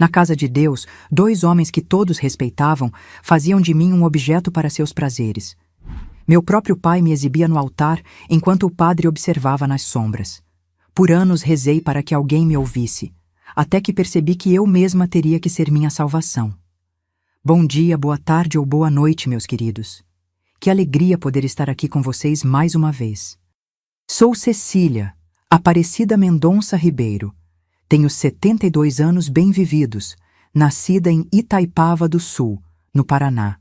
Na casa de Deus, 2 homens que todos respeitavam faziam de mim um objeto para seus prazeres. Meu próprio pai me exibia no altar enquanto o padre observava nas sombras. Por anos rezei para que alguém me ouvisse, até que percebi que eu mesma teria que ser minha salvação. Bom dia, boa tarde ou boa noite, meus queridos. Que alegria poder estar aqui com vocês mais uma vez. Sou Cecília Aparecida Mendonça Ribeiro. Tenho 72 anos bem vividos, nascida em Itaipava do Sul, no Paraná.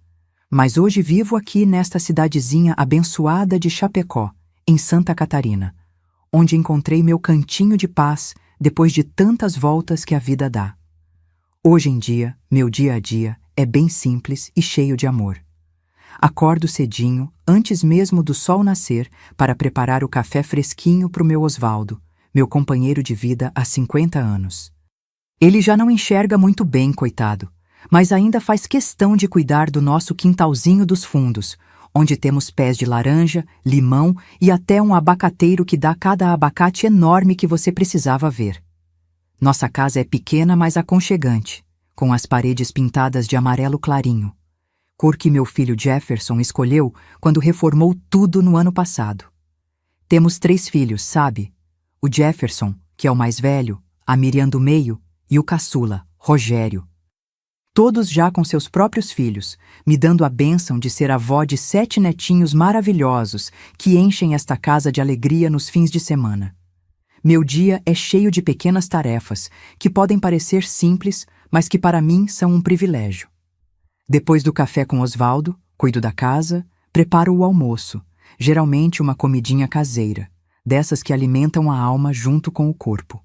Mas hoje vivo aqui nesta cidadezinha abençoada de Chapecó, em Santa Catarina, onde encontrei meu cantinho de paz depois de tantas voltas que a vida dá. Hoje em dia, meu dia a dia é bem simples e cheio de amor. Acordo cedinho, antes mesmo do sol nascer, para preparar o café fresquinho para o meu Osvaldo, meu companheiro de vida há 50 anos. Ele já não enxerga muito bem, coitado, mas ainda faz questão de cuidar do nosso quintalzinho dos fundos, onde temos pés de laranja, limão e até um abacateiro que dá cada abacate enorme que você precisava ver. Nossa casa é pequena, mas aconchegante, com as paredes pintadas de amarelo clarinho, cor que meu filho Jefferson escolheu quando reformou tudo no ano passado. Temos 3 filhos, sabe? O Jefferson, que é o mais velho, a Miriam do meio e o caçula, Rogério. Todos já com seus próprios filhos, me dando a bênção de ser avó de 7 netinhos maravilhosos que enchem esta casa de alegria nos fins de semana. Meu dia é cheio de pequenas tarefas que podem parecer simples, mas que para mim são um privilégio. Depois do café com Osvaldo, cuido da casa, preparo o almoço, geralmente uma comidinha caseira, dessas que alimentam a alma junto com o corpo.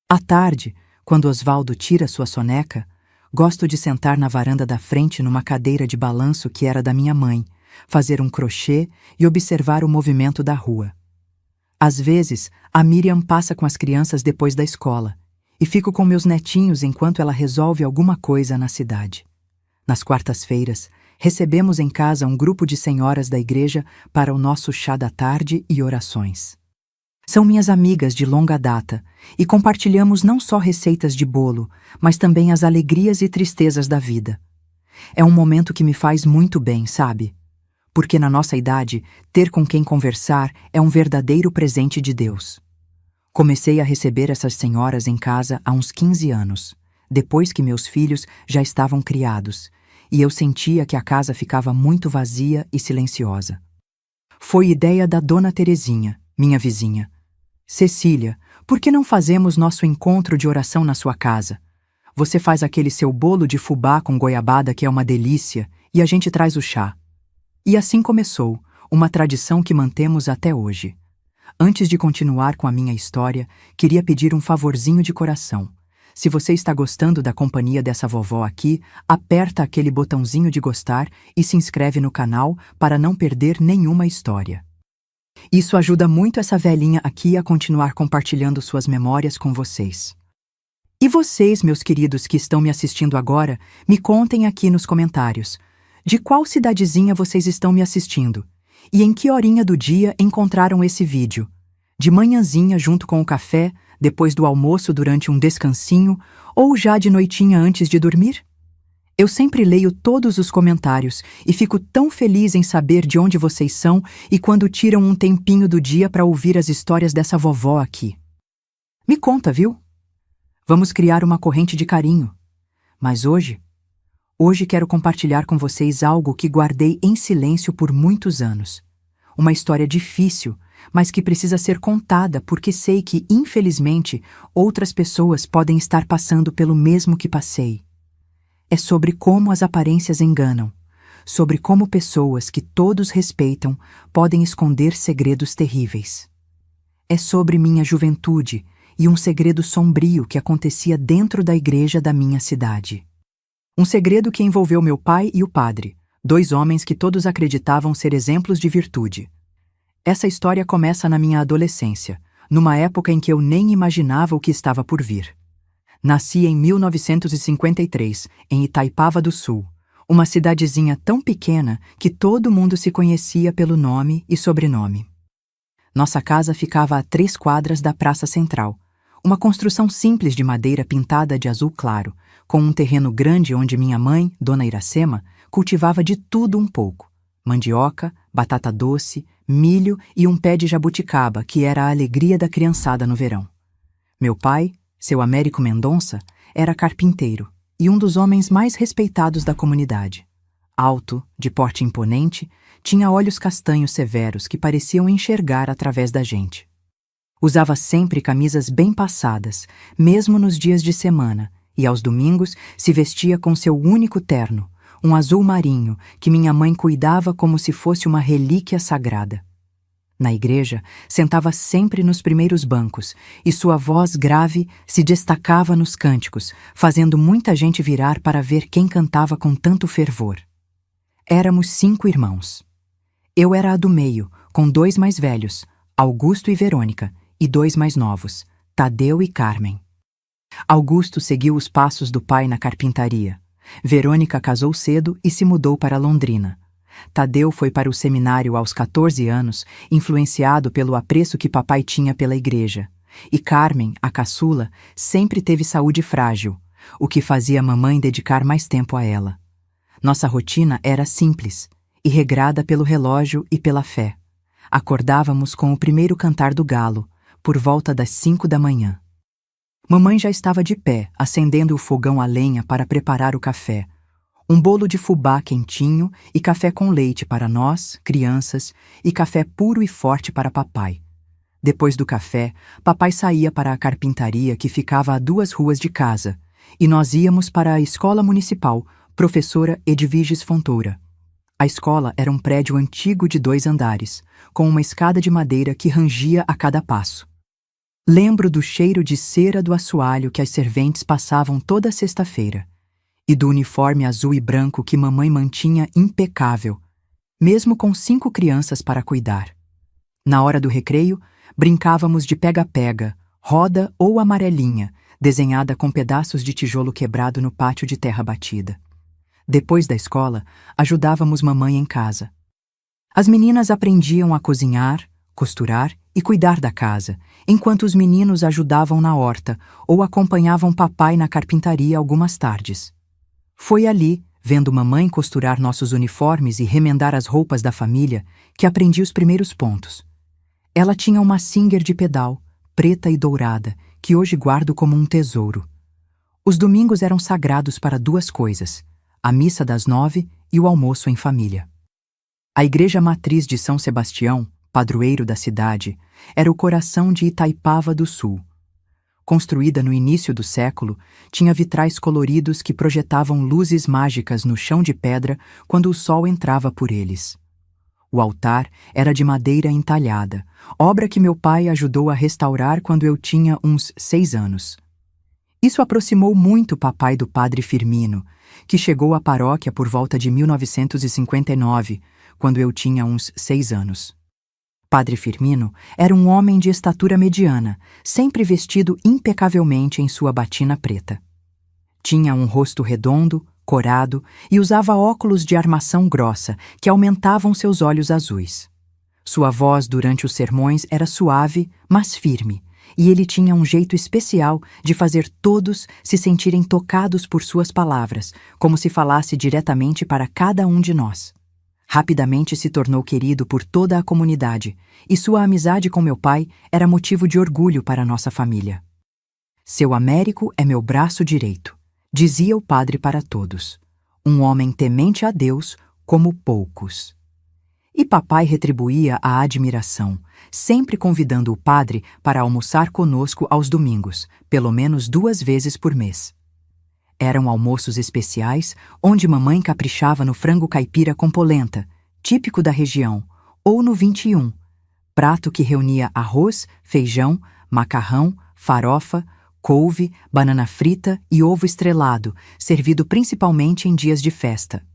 À tarde, quando Osvaldo tira sua soneca, gosto de sentar na varanda da frente numa cadeira de balanço que era da minha mãe, fazer um crochê e observar o movimento da rua. Às vezes, a Miriam passa com as crianças depois da escola e fico com meus netinhos enquanto ela resolve alguma coisa na cidade. Nas quartas-feiras, recebemos em casa um grupo de senhoras da igreja para o nosso chá da tarde e orações. São minhas amigas de longa data e compartilhamos não só receitas de bolo, mas também as alegrias e tristezas da vida. É um momento que me faz muito bem, sabe? Porque na nossa idade, ter com quem conversar é um verdadeiro presente de Deus. Comecei a receber essas senhoras em casa há uns 15 anos, depois que meus filhos já estavam criados, e eu sentia que a casa ficava muito vazia e silenciosa. Foi ideia da Dona Terezinha, minha vizinha. Cecília, por que não fazemos nosso encontro de oração na sua casa? Você faz aquele seu bolo de fubá com goiabada que é uma delícia e a gente traz o chá. E assim começou, uma tradição que mantemos até hoje. Antes de continuar com a minha história, queria pedir um favorzinho de coração. Se você está gostando da companhia dessa vovó aqui, aperta aquele botãozinho de gostar e se inscreve no canal para não perder nenhuma história. Isso ajuda muito essa velhinha aqui a continuar compartilhando suas memórias com vocês. E vocês, meus queridos que estão me assistindo agora, me contem aqui nos comentários. De qual cidadezinha vocês estão me assistindo? E em que horinha do dia encontraram esse vídeo? De manhãzinha junto com o café, depois do almoço durante um descansinho, ou já de noitinha antes de dormir? Eu sempre leio todos os comentários e fico tão feliz em saber de onde vocês são e quando tiram um tempinho do dia para ouvir as histórias dessa vovó aqui. Me conta, viu? Vamos criar uma corrente de carinho. Mas hoje quero compartilhar com vocês algo que guardei em silêncio por muitos anos. Uma história difícil, mas que precisa ser contada porque sei que, infelizmente, outras pessoas podem estar passando pelo mesmo que passei. É sobre como as aparências enganam, sobre como pessoas que todos respeitam podem esconder segredos terríveis. É sobre minha juventude e um segredo sombrio que acontecia dentro da igreja da minha cidade. Um segredo que envolveu meu pai e o padre, 2 homens que todos acreditavam ser exemplos de virtude. Essa história começa na minha adolescência, numa época em que eu nem imaginava o que estava por vir. Nasci em 1953, em Itaipava do Sul, uma cidadezinha tão pequena que todo mundo se conhecia pelo nome e sobrenome. Nossa casa ficava a 3 quadras da Praça Central, Uma construção simples de madeira pintada de azul claro, com um terreno grande onde minha mãe, Dona Iracema, cultivava de tudo um pouco: mandioca, batata doce, milho e um pé de jabuticaba, que era a alegria da criançada no verão. Meu pai, seu Américo Mendonça, era carpinteiro e um dos homens mais respeitados da comunidade. Alto, de porte imponente, tinha olhos castanhos severos que pareciam enxergar através da gente. Usava sempre camisas bem passadas, mesmo nos dias de semana, e aos domingos se vestia com seu único terno, um azul marinho que minha mãe cuidava como se fosse uma relíquia sagrada. Na igreja, sentava sempre nos primeiros bancos, e sua voz grave se destacava nos cânticos, fazendo muita gente virar para ver quem cantava com tanto fervor. Éramos 5 irmãos. Eu era a do meio, com 2 mais velhos, Augusto e Verônica, e 2 mais novos, Tadeu e Carmen. Augusto seguiu os passos do pai na carpintaria. Verônica casou cedo e se mudou para Londrina. Tadeu foi para o seminário aos 14 anos, influenciado pelo apreço que papai tinha pela igreja. E Carmen, a caçula, sempre teve saúde frágil, o que fazia a mamãe dedicar mais tempo a ela. Nossa rotina era simples e regrada pelo relógio e pela fé. Acordávamos com o primeiro cantar do galo, por volta das 5 da manhã. Mamãe já estava de pé, acendendo o fogão a lenha para preparar o café. Um bolo de fubá quentinho e café com leite para nós, crianças, e café puro e forte para papai. Depois do café, papai saía para a carpintaria que ficava a 2 ruas de casa, e nós íamos para a escola municipal, Professora Edviges Fontoura. A escola era um prédio antigo de 2 andares, com uma escada de madeira que rangia a cada passo. Lembro do cheiro de cera do assoalho que as serventes passavam toda sexta-feira, e do uniforme azul e branco que mamãe mantinha impecável, mesmo com 5 crianças para cuidar. Na hora do recreio, brincávamos de pega-pega, roda ou amarelinha, desenhada com pedaços de tijolo quebrado no pátio de terra batida. Depois da escola, ajudávamos mamãe em casa. As meninas aprendiam a cozinhar, costurar e cuidar da casa, enquanto os meninos ajudavam na horta ou acompanhavam papai na carpintaria algumas tardes. Foi ali, vendo mamãe costurar nossos uniformes e remendar as roupas da família, que aprendi os primeiros pontos. Ela tinha uma Singer de pedal, preta e dourada, que hoje guardo como um tesouro. Os domingos eram sagrados para 2 coisas: a missa das 9 e o almoço em família. A igreja matriz de São Sebastião, padroeiro da cidade, era o coração de Itaipava do Sul. Construída no início do século, tinha vitrais coloridos que projetavam luzes mágicas no chão de pedra quando o sol entrava por eles. O altar era de madeira entalhada, obra que meu pai ajudou a restaurar quando eu tinha uns 6 anos. Isso aproximou muito papai do padre Firmino, que chegou à paróquia por volta de 1959, quando eu tinha uns 6 anos. Padre Firmino era um homem de estatura mediana, sempre vestido impecavelmente em sua batina preta. Tinha um rosto redondo, corado e usava óculos de armação grossa que aumentavam seus olhos azuis. Sua voz durante os sermões era suave, mas firme, e ele tinha um jeito especial de fazer todos se sentirem tocados por suas palavras, como se falasse diretamente para cada um de nós. Rapidamente se tornou querido por toda a comunidade, e sua amizade com meu pai era motivo de orgulho para nossa família. Seu Américo é meu braço direito, dizia o padre para todos. Um homem temente a Deus como poucos. E papai retribuía a admiração, sempre convidando o padre para almoçar conosco aos domingos, pelo menos 2 vezes por mês. Eram almoços especiais, onde mamãe caprichava no frango caipira com polenta, típico da região, ou no 21, prato que reunia arroz, feijão, macarrão, farofa, couve, banana frita e ovo estrelado, servido principalmente em dias de festa.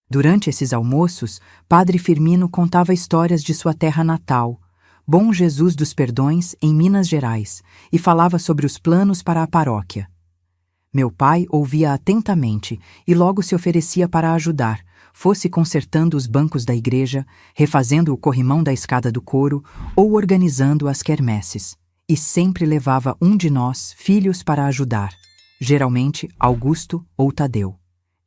Durante esses almoços, Padre Firmino contava histórias de sua terra natal, Bom Jesus dos Perdões, em Minas Gerais, e falava sobre os planos para a paróquia. Meu pai ouvia atentamente e logo se oferecia para ajudar, fosse consertando os bancos da igreja, refazendo o corrimão da escada do coro ou organizando as quermesses. e sempre levava um de nós, filhos, para ajudar, geralmente Augusto ou Tadeu.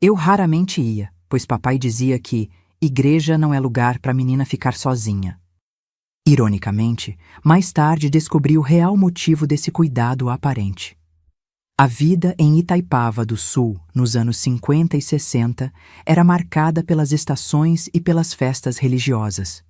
Eu raramente ia, pois papai dizia que igreja não é lugar para a menina ficar sozinha. Ironicamente, mais tarde descobri o real motivo desse cuidado aparente. A vida em Itaipava do Sul, nos anos 50 e 60, era marcada pelas estações e pelas festas religiosas.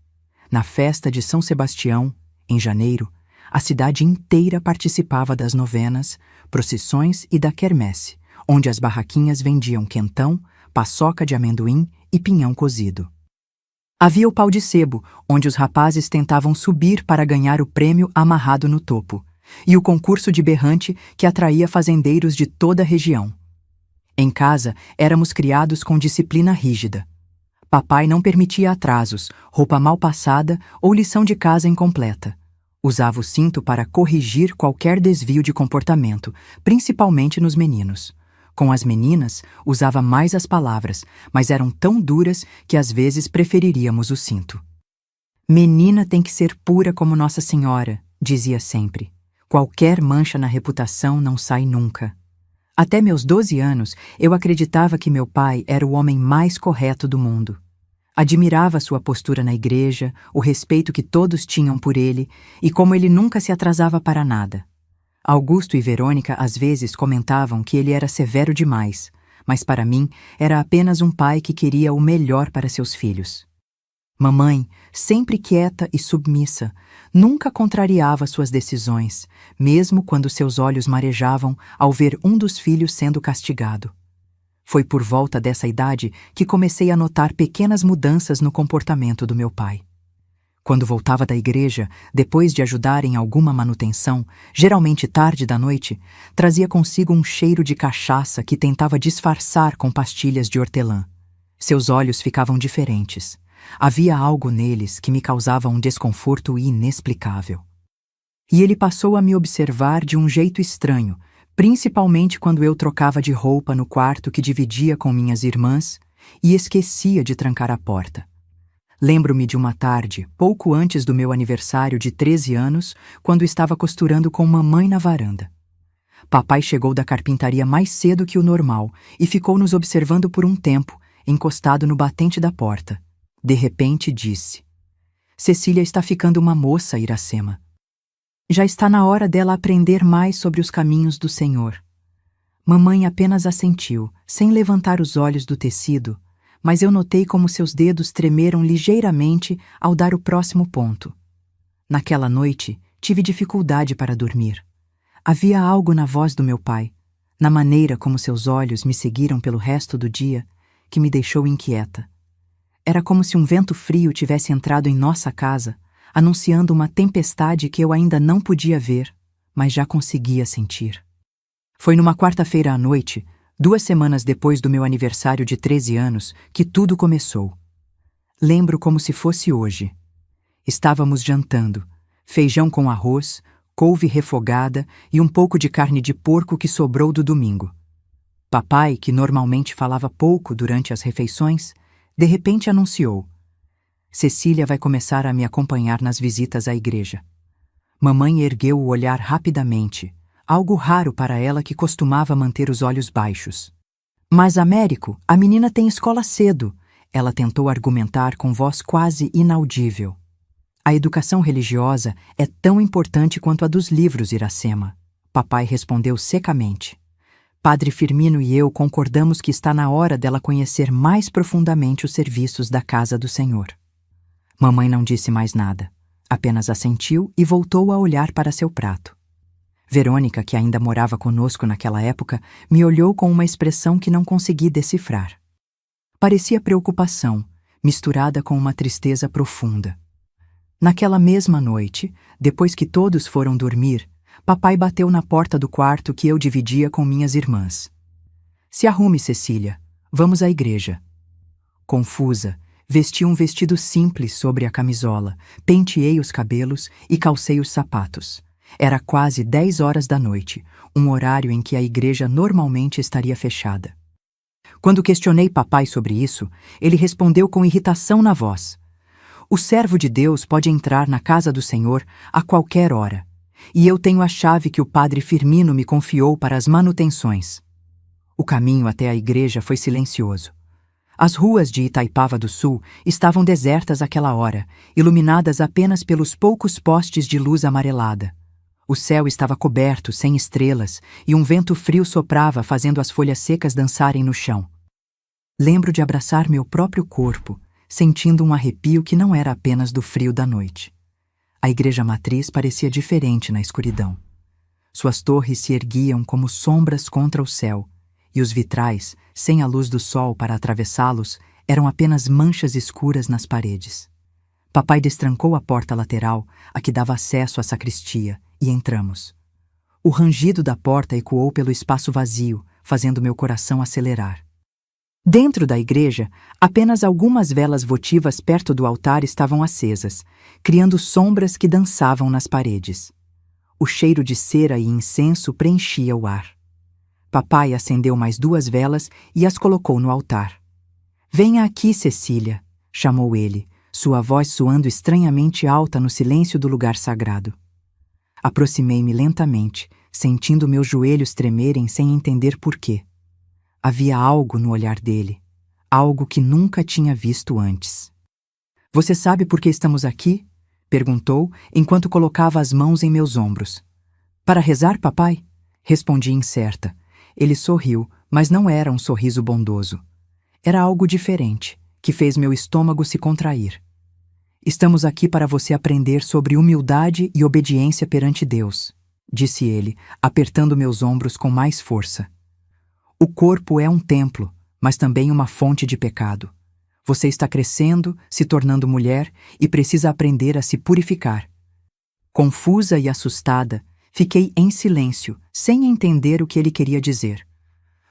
Na festa de São Sebastião, em janeiro, a cidade inteira participava das novenas, procissões e da quermesse, onde as barraquinhas vendiam quentão, paçoca de amendoim e pinhão cozido. Havia o pau de sebo, onde os rapazes tentavam subir para ganhar o prêmio amarrado no topo, e o concurso de berrante que atraía fazendeiros de toda a região. Em casa, éramos criados com disciplina rígida. Papai não permitia atrasos, roupa mal passada ou lição de casa incompleta. Usava o cinto para corrigir qualquer desvio de comportamento, principalmente nos meninos. Com as meninas, usava mais as palavras, mas eram tão duras que às vezes preferiríamos o cinto. Menina tem que ser pura como Nossa Senhora, dizia sempre. Qualquer mancha na reputação não sai nunca. Até meus 12 anos, eu acreditava que meu pai era o homem mais correto do mundo. Admirava sua postura na igreja, o respeito que todos tinham por ele e como ele nunca se atrasava para nada. Augusto e Verônica às vezes comentavam que ele era severo demais, mas para mim era apenas um pai que queria o melhor para seus filhos. Mamãe, sempre quieta e submissa, nunca contrariava suas decisões, mesmo quando seus olhos marejavam ao ver um dos filhos sendo castigado. Foi por volta dessa idade que comecei a notar pequenas mudanças no comportamento do meu pai. Quando voltava da igreja, depois de ajudar em alguma manutenção, geralmente tarde da noite, trazia consigo um cheiro de cachaça que tentava disfarçar com pastilhas de hortelã. Seus olhos ficavam diferentes. Havia algo neles que me causava um desconforto inexplicável. E ele passou a me observar de um jeito estranho, principalmente quando eu trocava de roupa no quarto que dividia com minhas irmãs e esquecia de trancar a porta. Lembro-me de uma tarde, pouco antes do meu aniversário de 13 anos, quando estava costurando com mamãe na varanda. Papai chegou da carpintaria mais cedo que o normal e ficou nos observando por um tempo, encostado no batente da porta. De repente disse: "Cecília está ficando uma moça, Iracema. Já está na hora dela aprender mais sobre os caminhos do Senhor." Mamãe apenas assentiu, sem levantar os olhos do tecido, mas eu notei como seus dedos tremeram ligeiramente ao dar o próximo ponto. Naquela noite, tive dificuldade para dormir. Havia algo na voz do meu pai, na maneira como seus olhos me seguiram pelo resto do dia, que me deixou inquieta. Era como se um vento frio tivesse entrado em nossa casa, anunciando uma tempestade que eu ainda não podia ver, mas já conseguia sentir. Foi numa quarta-feira à noite, 2 semanas depois do meu aniversário de 13 anos, que tudo começou. Lembro como se fosse hoje. Estávamos jantando, feijão com arroz, couve refogada e um pouco de carne de porco que sobrou do domingo. Papai, que normalmente falava pouco durante as refeições, de repente anunciou: "Cecília vai começar a me acompanhar nas visitas à igreja." Mamãe ergueu o olhar rapidamente, algo raro para ela que costumava manter os olhos baixos. "Mas, Américo, a menina tem escola cedo", ela tentou argumentar com voz quase inaudível. "A educação religiosa é tão importante quanto a dos livros, Iracema", papai respondeu secamente. Padre Firmino e eu concordamos que está na hora dela conhecer mais profundamente os serviços da casa do Senhor. Mamãe não disse mais nada, apenas assentiu e voltou a olhar para seu prato. Verônica, que ainda morava conosco naquela época, me olhou com uma expressão que não consegui decifrar. Parecia preocupação, misturada com uma tristeza profunda. Naquela mesma noite, depois que todos foram dormir, papai bateu na porta do quarto que eu dividia com minhas irmãs. "Se arrume, Cecília. Vamos à igreja." Confusa, vesti um vestido simples sobre a camisola, penteei os cabelos e calcei os sapatos. Era quase 10 horas da noite, um horário em que a igreja normalmente estaria fechada. Quando questionei papai sobre isso, ele respondeu com irritação na voz: "O servo de Deus pode entrar na casa do Senhor a qualquer hora. E eu tenho a chave que o padre Firmino me confiou para as manutenções. O caminho até a igreja foi silencioso. As ruas de Itaipava do Sul estavam desertas àquela hora, iluminadas apenas pelos poucos postes de luz amarelada. O céu estava coberto, sem estrelas, e um vento frio soprava, fazendo as folhas secas dançarem no chão. Lembro de abraçar meu próprio corpo, sentindo um arrepio que não era apenas do frio da noite. A igreja matriz parecia diferente na escuridão. Suas torres se erguiam como sombras contra o céu, e os vitrais, sem a luz do sol para atravessá-los, eram apenas manchas escuras nas paredes. Papai destrancou a porta lateral, a que dava acesso à sacristia, e entramos. O rangido da porta ecoou pelo espaço vazio, fazendo meu coração acelerar. Dentro da igreja, apenas algumas velas votivas perto do altar estavam acesas, criando sombras que dançavam nas paredes. O cheiro de cera e incenso preenchia o ar. Papai acendeu mais 2 velas e as colocou no altar. "Venha aqui, Cecília", chamou ele, sua voz soando estranhamente alta no silêncio do lugar sagrado. Aproximei-me lentamente, sentindo meus joelhos tremerem sem entender por quê. Havia algo no olhar dele, algo que nunca tinha visto antes. "Você sabe por que estamos aqui?", perguntou, enquanto colocava as mãos em meus ombros. "Para rezar, papai?", respondi incerta. Ele sorriu, mas não era um sorriso bondoso. Era algo diferente, que fez meu estômago se contrair. "Estamos aqui para você aprender sobre humildade e obediência perante Deus", disse ele, apertando meus ombros com mais força. "O corpo é um templo, mas também uma fonte de pecado. Você está crescendo, se tornando mulher e precisa aprender a se purificar." Confusa e assustada, fiquei em silêncio, sem entender o que ele queria dizer.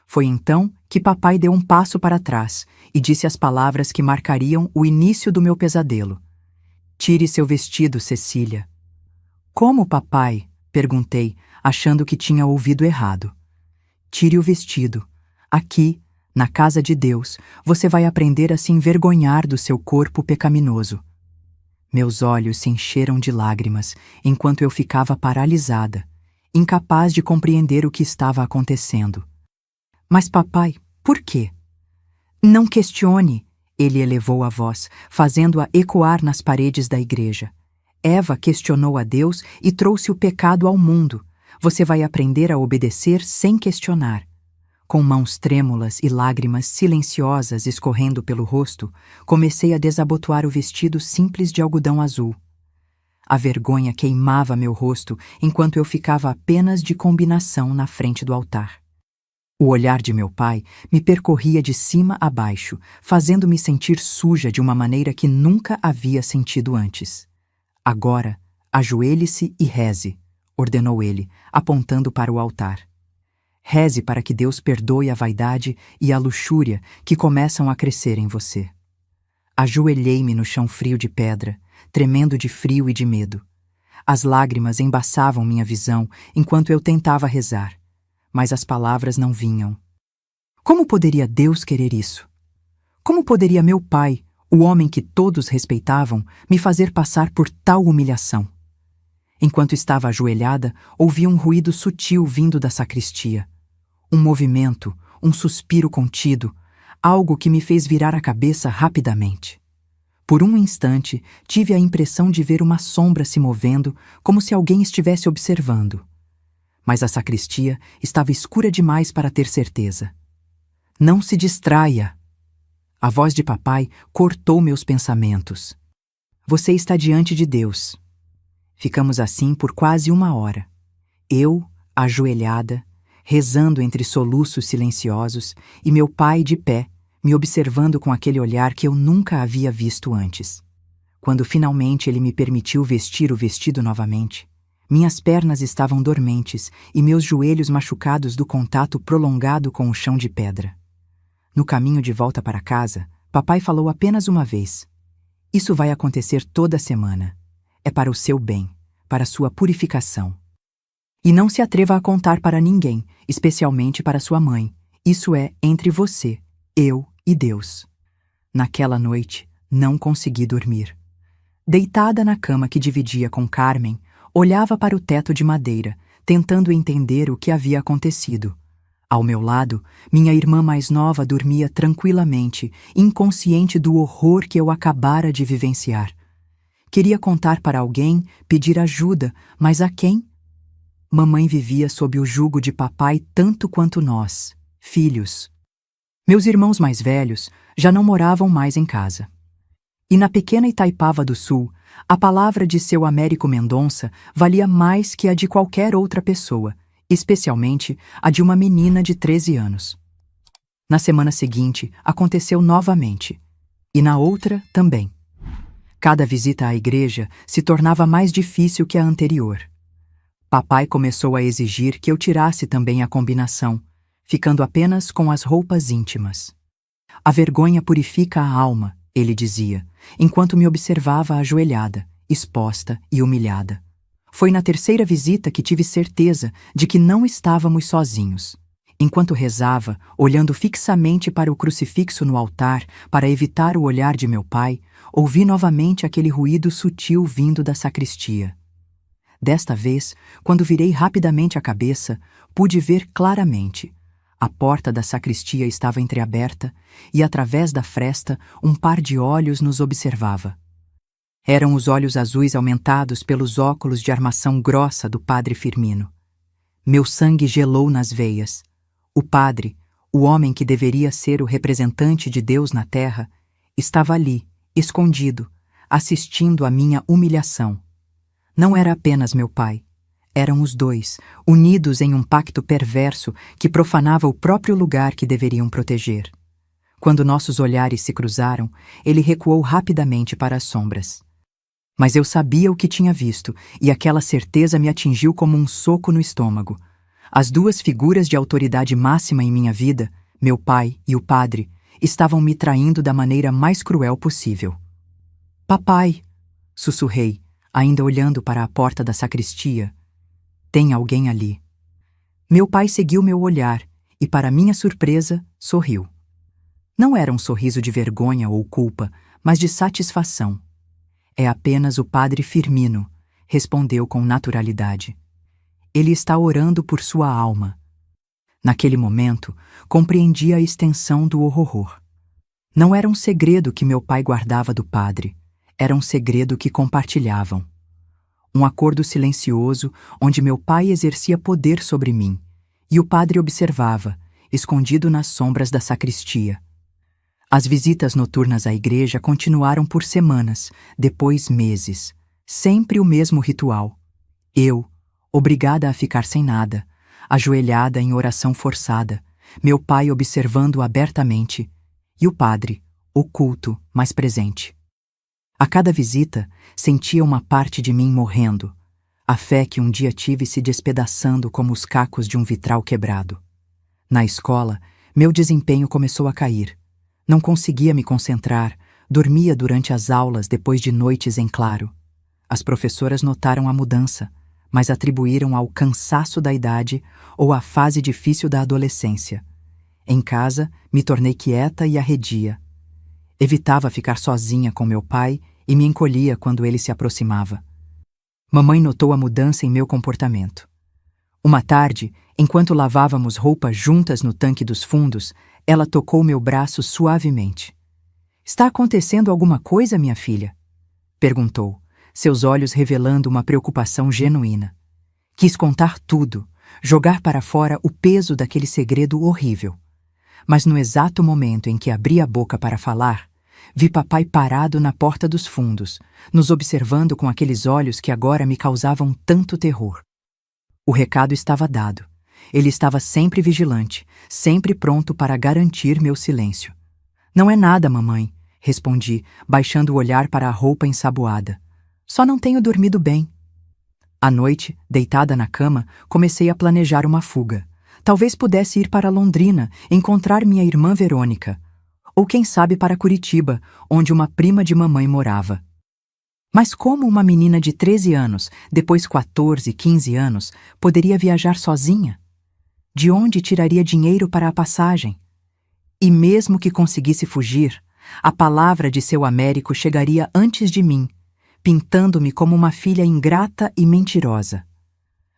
Foi então que papai deu um passo para trás e disse as palavras que marcariam o início do meu pesadelo. "Tire seu vestido, Cecília." "Como, papai?", perguntei, achando que tinha ouvido errado. "Tire o vestido. Aqui, na casa de Deus, você vai aprender a se envergonhar do seu corpo pecaminoso." Meus olhos se encheram de lágrimas enquanto eu ficava paralisada, incapaz de compreender o que estava acontecendo. "Mas, papai, por quê?" "Não questione", ele elevou a voz, fazendo-a ecoar nas paredes da igreja. "Eva questionou a Deus e trouxe o pecado ao mundo. Você vai aprender a obedecer sem questionar." Com mãos trêmulas e lágrimas silenciosas escorrendo pelo rosto, comecei a desabotoar o vestido simples de algodão azul. A vergonha queimava meu rosto enquanto eu ficava apenas de combinação na frente do altar. O olhar de meu pai me percorria de cima a baixo, fazendo-me sentir suja de uma maneira que nunca havia sentido antes. "Agora, ajoelhe-se e reze", ordenou ele, apontando para o altar. "Reze para que Deus perdoe a vaidade e a luxúria que começam a crescer em você." Ajoelhei-me no chão frio de pedra, tremendo de frio e de medo. As lágrimas embaçavam minha visão enquanto eu tentava rezar, mas as palavras não vinham. Como poderia Deus querer isso? Como poderia meu pai, o homem que todos respeitavam, me fazer passar por tal humilhação? Enquanto estava ajoelhada, ouvi um ruído sutil vindo da sacristia. Um movimento, um suspiro contido, algo que me fez virar a cabeça rapidamente. Por um instante, tive a impressão de ver uma sombra se movendo, como se alguém estivesse observando. Mas a sacristia estava escura demais para ter certeza. "Não se distraia!" A voz de papai cortou meus pensamentos. "Você está diante de Deus." Ficamos assim por quase 1 hora. Eu, ajoelhada, rezando entre soluços silenciosos, e meu pai de pé, me observando com aquele olhar que eu nunca havia visto antes. Quando finalmente ele me permitiu vestir o vestido novamente, minhas pernas estavam dormentes e meus joelhos machucados do contato prolongado com o chão de pedra. No caminho de volta para casa, papai falou apenas uma vez: "Isso vai acontecer toda semana. É para o seu bem, para a sua purificação. E não se atreva a contar para ninguém, especialmente para sua mãe. Isso é entre você, eu e Deus." Naquela noite, não consegui dormir. Deitada na cama que dividia com Carmen, Olhava para o teto de madeira, tentando entender o que havia acontecido. Ao meu lado, minha irmã mais nova dormia tranquilamente, inconsciente do horror que eu acabara de vivenciar. Queria contar para alguém, pedir ajuda, mas a quem? Mamãe vivia sob o jugo de papai tanto quanto nós, filhos. Meus irmãos mais velhos já não moravam mais em casa. E na pequena Itaipava do Sul, a palavra de seu Américo Mendonça valia mais que a de qualquer outra pessoa, especialmente a de uma menina de 13 anos. Na semana seguinte, aconteceu novamente. E na outra também. Cada visita à igreja se tornava mais difícil que a anterior. Papai começou a exigir que eu tirasse também a combinação, ficando apenas com as roupas íntimas. A vergonha purifica a alma, ele dizia, enquanto me observava ajoelhada, exposta e humilhada. Foi na terceira visita que tive certeza de que não estávamos sozinhos. Enquanto rezava, olhando fixamente para o crucifixo no altar para evitar o olhar de meu pai, ouvi novamente aquele ruído sutil vindo da sacristia. Desta vez, quando virei rapidamente a cabeça, pude ver claramente. A porta da sacristia estava entreaberta e, através da fresta, um par de olhos nos observava. Eram os olhos azuis aumentados pelos óculos de armação grossa do padre Firmino. Meu sangue gelou nas veias. O padre, o homem que deveria ser o representante de Deus na terra, estava ali, escondido, assistindo à minha humilhação. Não era apenas meu pai. Eram os dois, unidos em um pacto perverso que profanava o próprio lugar que deveriam proteger. Quando nossos olhares se cruzaram, ele recuou rapidamente para as sombras. Mas eu sabia o que tinha visto, e aquela certeza me atingiu como um soco no estômago. As duas figuras de autoridade máxima em minha vida, meu pai e o padre, estavam me traindo da maneira mais cruel possível. "Papai", sussurrei, ainda olhando para a porta da sacristia. "Tem alguém ali." Meu pai seguiu meu olhar e, para minha surpresa, sorriu. Não era um sorriso de vergonha ou culpa, mas de satisfação. "É apenas o padre Firmino", respondeu com naturalidade. "Ele está orando por sua alma." Naquele momento, compreendi a extensão do horror. Não era um segredo que meu pai guardava do padre, era um segredo que compartilhavam. Um acordo silencioso onde meu pai exercia poder sobre mim, e o padre observava, escondido nas sombras da sacristia. As visitas noturnas à igreja continuaram por semanas, depois meses. Sempre o mesmo ritual. Eu, obrigada a ficar sem nada, ajoelhada em oração forçada, meu pai observando abertamente, e o padre, oculto, mas presente. A cada visita, sentia uma parte de mim morrendo, a fé que um dia tive se despedaçando como os cacos de um vitral quebrado. Na escola, meu desempenho começou a cair. Não conseguia me concentrar, dormia durante as aulas depois de noites em claro. As professoras notaram a mudança, mas atribuíram ao cansaço da idade ou à fase difícil da adolescência. Em casa, me tornei quieta e arredia. Evitava ficar sozinha com meu pai e me encolhia quando ele se aproximava. Mamãe notou a mudança em meu comportamento. Uma tarde, enquanto lavávamos roupas juntas no tanque dos fundos, ela tocou meu braço suavemente. "Está acontecendo alguma coisa, minha filha?" perguntou, seus olhos revelando uma preocupação genuína. Quis contar tudo, jogar para fora o peso daquele segredo horrível. Mas no exato momento em que abri a boca para falar, vi papai parado na porta dos fundos, nos observando com aqueles olhos que agora me causavam tanto terror. O recado estava dado. Ele estava sempre vigilante, sempre pronto para garantir meu silêncio. "Não é nada, mamãe", respondi, baixando o olhar para a roupa ensaboada. "Só não tenho dormido bem." À noite, deitada na cama, comecei a planejar uma fuga. Talvez pudesse ir para Londrina, encontrar minha irmã Verônica. Ou quem sabe para Curitiba, onde uma prima de mamãe morava. Mas como uma menina de 13 anos, depois 14, 15 anos, poderia viajar sozinha? De onde tiraria dinheiro para a passagem? E mesmo que conseguisse fugir, a palavra de seu Américo chegaria antes de mim, pintando-me como uma filha ingrata e mentirosa.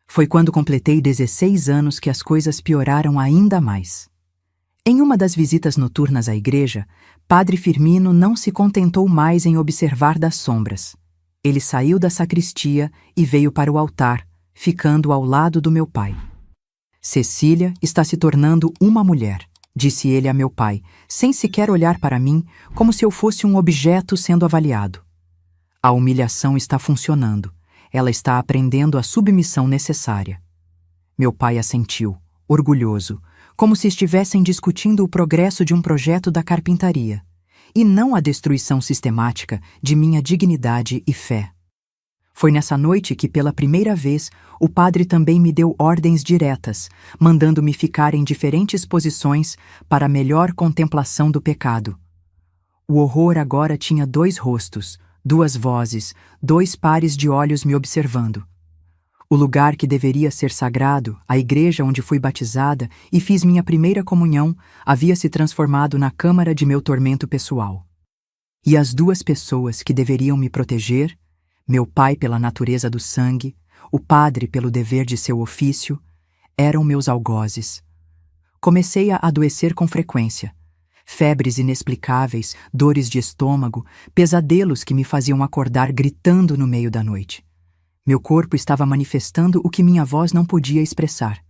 Foi quando completei 16 anos que as coisas pioraram ainda mais. Em uma das visitas noturnas à igreja, Padre Firmino não se contentou mais em observar das sombras. Ele saiu da sacristia e veio para o altar, ficando ao lado do meu pai. Cecília está se tornando uma mulher, disse ele a meu pai, sem sequer olhar para mim, como se eu fosse um objeto sendo avaliado. A humilhação está funcionando. Ela está aprendendo a submissão necessária. Meu pai assentiu, orgulhoso, como se estivessem discutindo o progresso de um projeto da carpintaria, e não a destruição sistemática de minha dignidade e fé. Foi nessa noite que, pela primeira vez, o padre também me deu ordens diretas, mandando-me ficar em diferentes posições para a melhor contemplação do pecado. O horror agora tinha 2 rostos, 2 vozes, 2 pares de olhos me observando. O lugar que deveria ser sagrado, a igreja onde fui batizada e fiz minha primeira comunhão, havia se transformado na câmara de meu tormento pessoal. E as 2 pessoas que deveriam me proteger, meu pai pela natureza do sangue, o padre pelo dever de seu ofício, eram meus algozes. Comecei a adoecer com frequência. Febres inexplicáveis, dores de estômago, pesadelos que me faziam acordar gritando no meio da noite. Meu corpo estava manifestando o que minha voz não podia expressar.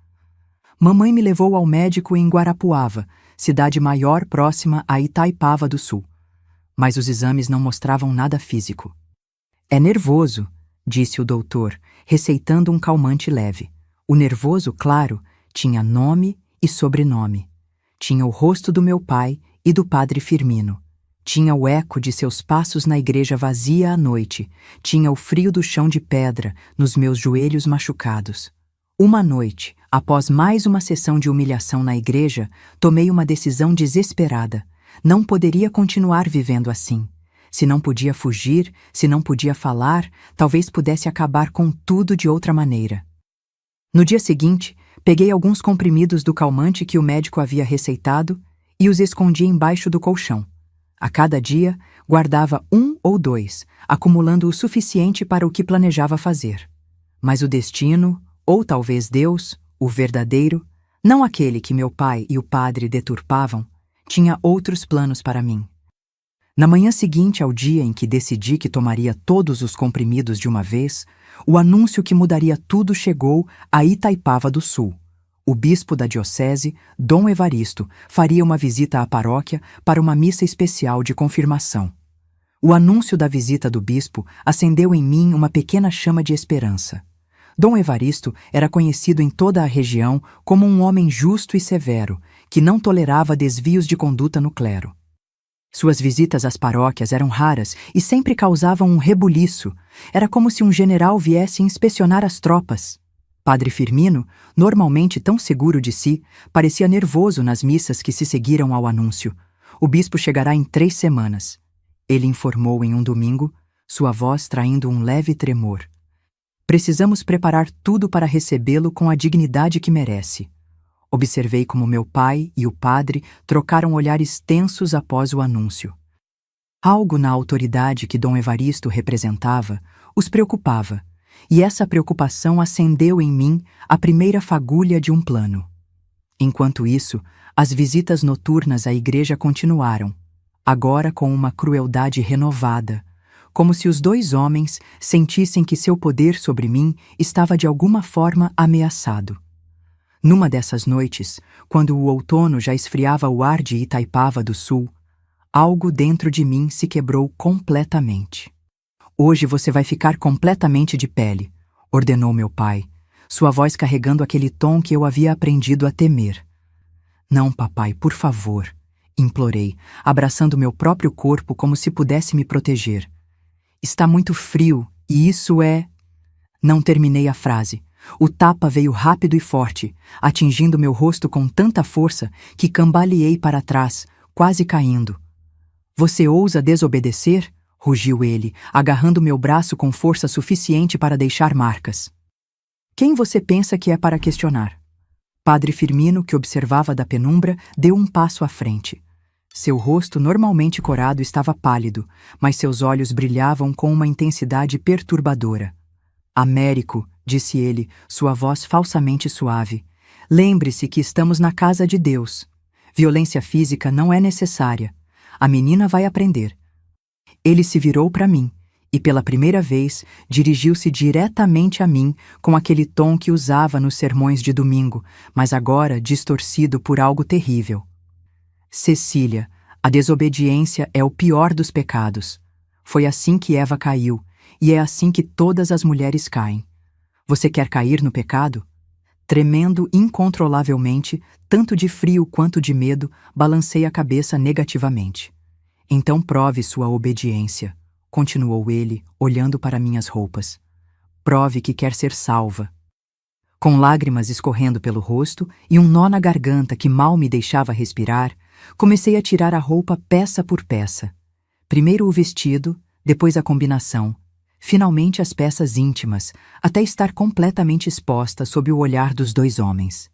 Mamãe me levou ao médico em Guarapuava, cidade maior próxima a Itaipava do Sul. Mas os exames não mostravam nada físico. É nervoso, disse o doutor, receitando um calmante leve. O nervoso, claro, tinha nome e sobrenome. Tinha o rosto do meu pai e do padre Firmino. Tinha o eco de seus passos na igreja vazia à noite. Tinha o frio do chão de pedra nos meus joelhos machucados. Uma noite, após mais uma sessão de humilhação na igreja, tomei uma decisão desesperada. Não poderia continuar vivendo assim. Se não podia fugir, se não podia falar, talvez pudesse acabar com tudo de outra maneira. No dia seguinte, peguei alguns comprimidos do calmante que o médico havia receitado e os escondi embaixo do colchão. A cada dia, guardava 1 ou 2, acumulando o suficiente para o que planejava fazer. Mas o destino, ou talvez Deus, o verdadeiro, não aquele que meu pai e o padre deturpavam, tinha outros planos para mim. Na manhã seguinte ao dia em que decidi que tomaria todos os comprimidos de uma vez, o anúncio que mudaria tudo chegou a Itaipava do Sul. O bispo da diocese, Dom Evaristo, faria uma visita à paróquia para uma missa especial de confirmação. O anúncio da visita do bispo acendeu em mim uma pequena chama de esperança. Dom Evaristo era conhecido em toda a região como um homem justo e severo, que não tolerava desvios de conduta no clero. Suas visitas às paróquias eram raras e sempre causavam um rebuliço. Era como se um general viesse inspecionar as tropas. Padre Firmino, normalmente tão seguro de si, parecia nervoso nas missas que se seguiram ao anúncio. O bispo chegará em 3 semanas. Ele informou em um domingo, sua voz traindo um leve tremor. Precisamos preparar tudo para recebê-lo com a dignidade que merece. Observei como meu pai e o padre trocaram olhares tensos após o anúncio. Algo na autoridade que Dom Evaristo representava os preocupava, e essa preocupação acendeu em mim a primeira fagulha de um plano. Enquanto isso, as visitas noturnas à igreja continuaram, agora com uma crueldade renovada, como se os 2 homens sentissem que seu poder sobre mim estava de alguma forma ameaçado. Numa dessas noites, quando o outono já esfriava o ar de Itaipava do Sul, algo dentro de mim se quebrou completamente. Hoje você vai ficar completamente de pele, ordenou meu pai, sua voz carregando aquele tom que eu havia aprendido a temer. Não, papai, por favor, implorei, abraçando meu próprio corpo como se pudesse me proteger. Está muito frio, e isso é... Não terminei a frase. O tapa veio rápido e forte, atingindo meu rosto com tanta força que cambaleei para trás, quase caindo. Você ousa desobedecer? Rugiu ele, agarrando meu braço com força suficiente para deixar marcas. Quem você pensa que é para questionar? Padre Firmino, que observava da penumbra, deu um passo à frente. Seu rosto normalmente corado estava pálido, mas seus olhos brilhavam com uma intensidade perturbadora. Américo, disse ele, sua voz falsamente suave, lembre-se que estamos na casa de Deus. Violência física não é necessária. A menina vai aprender. Ele se virou para mim e, pela primeira vez, dirigiu-se diretamente a mim com aquele tom que usava nos sermões de domingo, mas agora distorcido por algo terrível. Cecília, a desobediência é o pior dos pecados. Foi assim que Eva caiu, e é assim que todas as mulheres caem. Você quer cair no pecado? Tremendo incontrolavelmente, tanto de frio quanto de medo, balancei a cabeça negativamente. Então prove sua obediência, continuou ele, olhando para minhas roupas. Prove que quer ser salva. Com lágrimas escorrendo pelo rosto e um nó na garganta que mal me deixava respirar, comecei a tirar a roupa peça por peça. Primeiro o vestido, depois a combinação, finalmente as peças íntimas, até estar completamente exposta sob o olhar dos dois homens.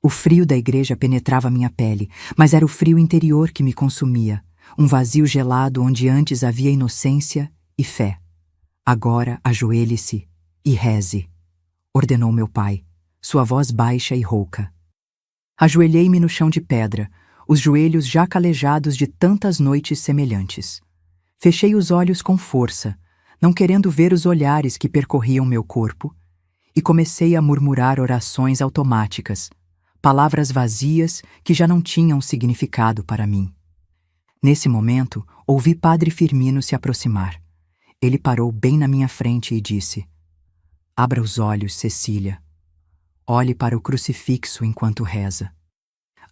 O frio da igreja penetrava minha pele, mas era o frio interior que me consumia, um vazio gelado onde antes havia inocência e fé. Agora ajoelhe-se e reze, ordenou meu pai, sua voz baixa e rouca. Ajoelhei-me no chão de pedra, os joelhos já calejados de tantas noites semelhantes. Fechei os olhos com força, não querendo ver os olhares que percorriam meu corpo, e comecei a murmurar orações automáticas, palavras vazias que já não tinham significado para mim. Nesse momento, ouvi Padre Firmino se aproximar. Ele parou bem na minha frente e disse: Abra os olhos, Cecília. Olhe para o crucifixo enquanto reza.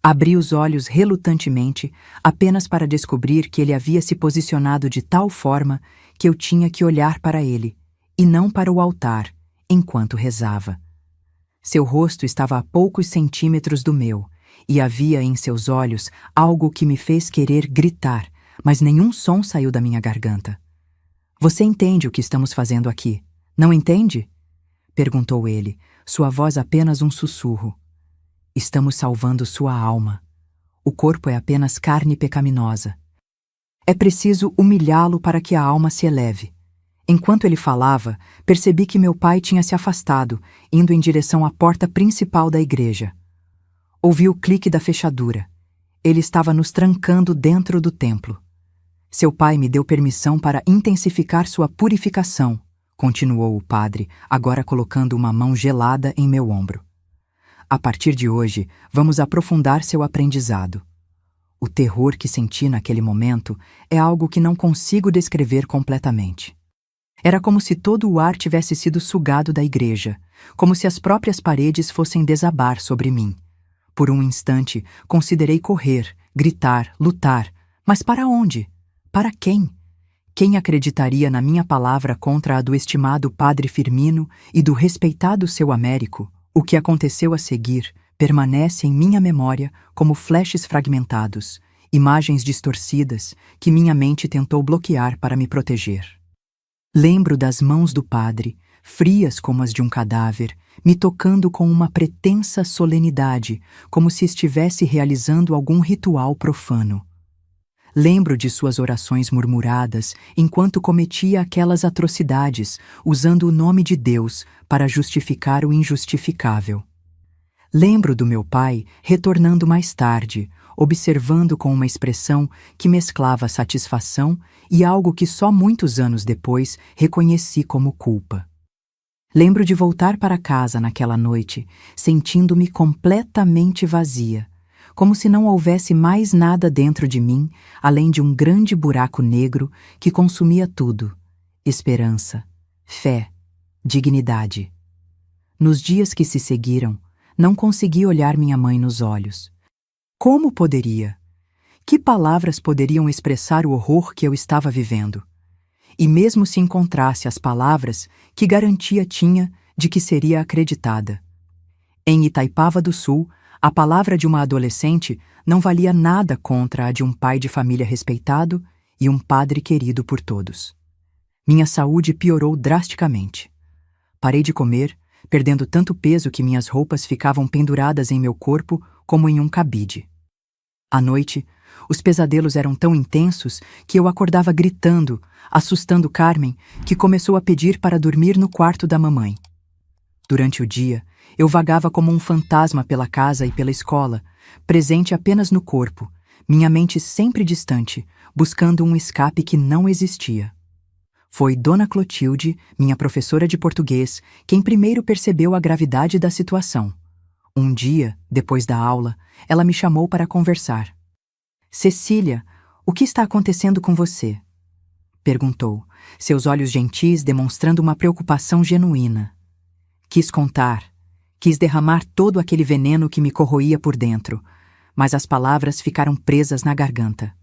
Abri os olhos relutantemente, apenas para descobrir que ele havia se posicionado de tal forma que eu tinha que olhar para ele, e não para o altar, enquanto rezava. Seu rosto estava a poucos centímetros do meu, e havia em seus olhos algo que me fez querer gritar, mas nenhum som saiu da minha garganta. Você entende o que estamos fazendo aqui, não entende? Perguntou ele, sua voz apenas um sussurro. Estamos salvando sua alma. O corpo é apenas carne pecaminosa. É preciso humilhá-lo para que a alma se eleve. Enquanto ele falava, percebi que meu pai tinha se afastado, indo em direção à porta principal da igreja. Ouvi o clique da fechadura. Ele estava nos trancando dentro do templo. Seu pai me deu permissão para intensificar sua purificação, continuou o padre, agora colocando uma mão gelada em meu ombro. A partir de hoje, vamos aprofundar seu aprendizado. O terror que senti naquele momento é algo que não consigo descrever completamente. Era como se todo o ar tivesse sido sugado da igreja, como se as próprias paredes fossem desabar sobre mim. Por um instante, considerei correr, gritar, lutar, mas para onde? Para quem? Quem acreditaria na minha palavra contra a do estimado Padre Firmino e do respeitado seu Américo? O que aconteceu a seguir permanece em minha memória como flashes fragmentados, imagens distorcidas que minha mente tentou bloquear para me proteger. Lembro das mãos do padre, frias como as de um cadáver, me tocando com uma pretensa solenidade, como se estivesse realizando algum ritual profano. Lembro de suas orações murmuradas enquanto cometia aquelas atrocidades, usando o nome de Deus para justificar o injustificável. Lembro do meu pai retornando mais tarde, observando com uma expressão que mesclava satisfação e algo que só muitos anos depois reconheci como culpa. Lembro de voltar para casa naquela noite, sentindo-me completamente vazia, como se não houvesse mais nada dentro de mim, além de um grande buraco negro que consumia tudo: esperança, fé, dignidade. Nos dias que se seguiram, não consegui olhar minha mãe nos olhos. Como poderia? Que palavras poderiam expressar o horror que eu estava vivendo? E mesmo se encontrasse as palavras, que garantia tinha de que seria acreditada? Em Itaipava do Sul, a palavra de uma adolescente não valia nada contra a de um pai de família respeitado e um padre querido por todos. Minha saúde piorou drasticamente. Parei de comer, perdendo tanto peso que minhas roupas ficavam penduradas em meu corpo como em um cabide. À noite, Os pesadelos eram tão intensos que eu acordava gritando, assustando Carmen, que começou a pedir para dormir no quarto da mamãe. Durante o dia, eu vagava como um fantasma pela casa e pela escola, presente apenas no corpo, minha mente sempre distante, buscando um escape que não existia. Foi Dona Clotilde, minha professora de português, quem primeiro percebeu a gravidade da situação. Um dia, depois da aula, ela me chamou para conversar. "Cecília, o que está acontecendo com você?" perguntou, seus olhos gentis demonstrando uma preocupação genuína. Quis contar, quis derramar todo aquele veneno que me corroía por dentro, mas as palavras ficaram presas na garganta.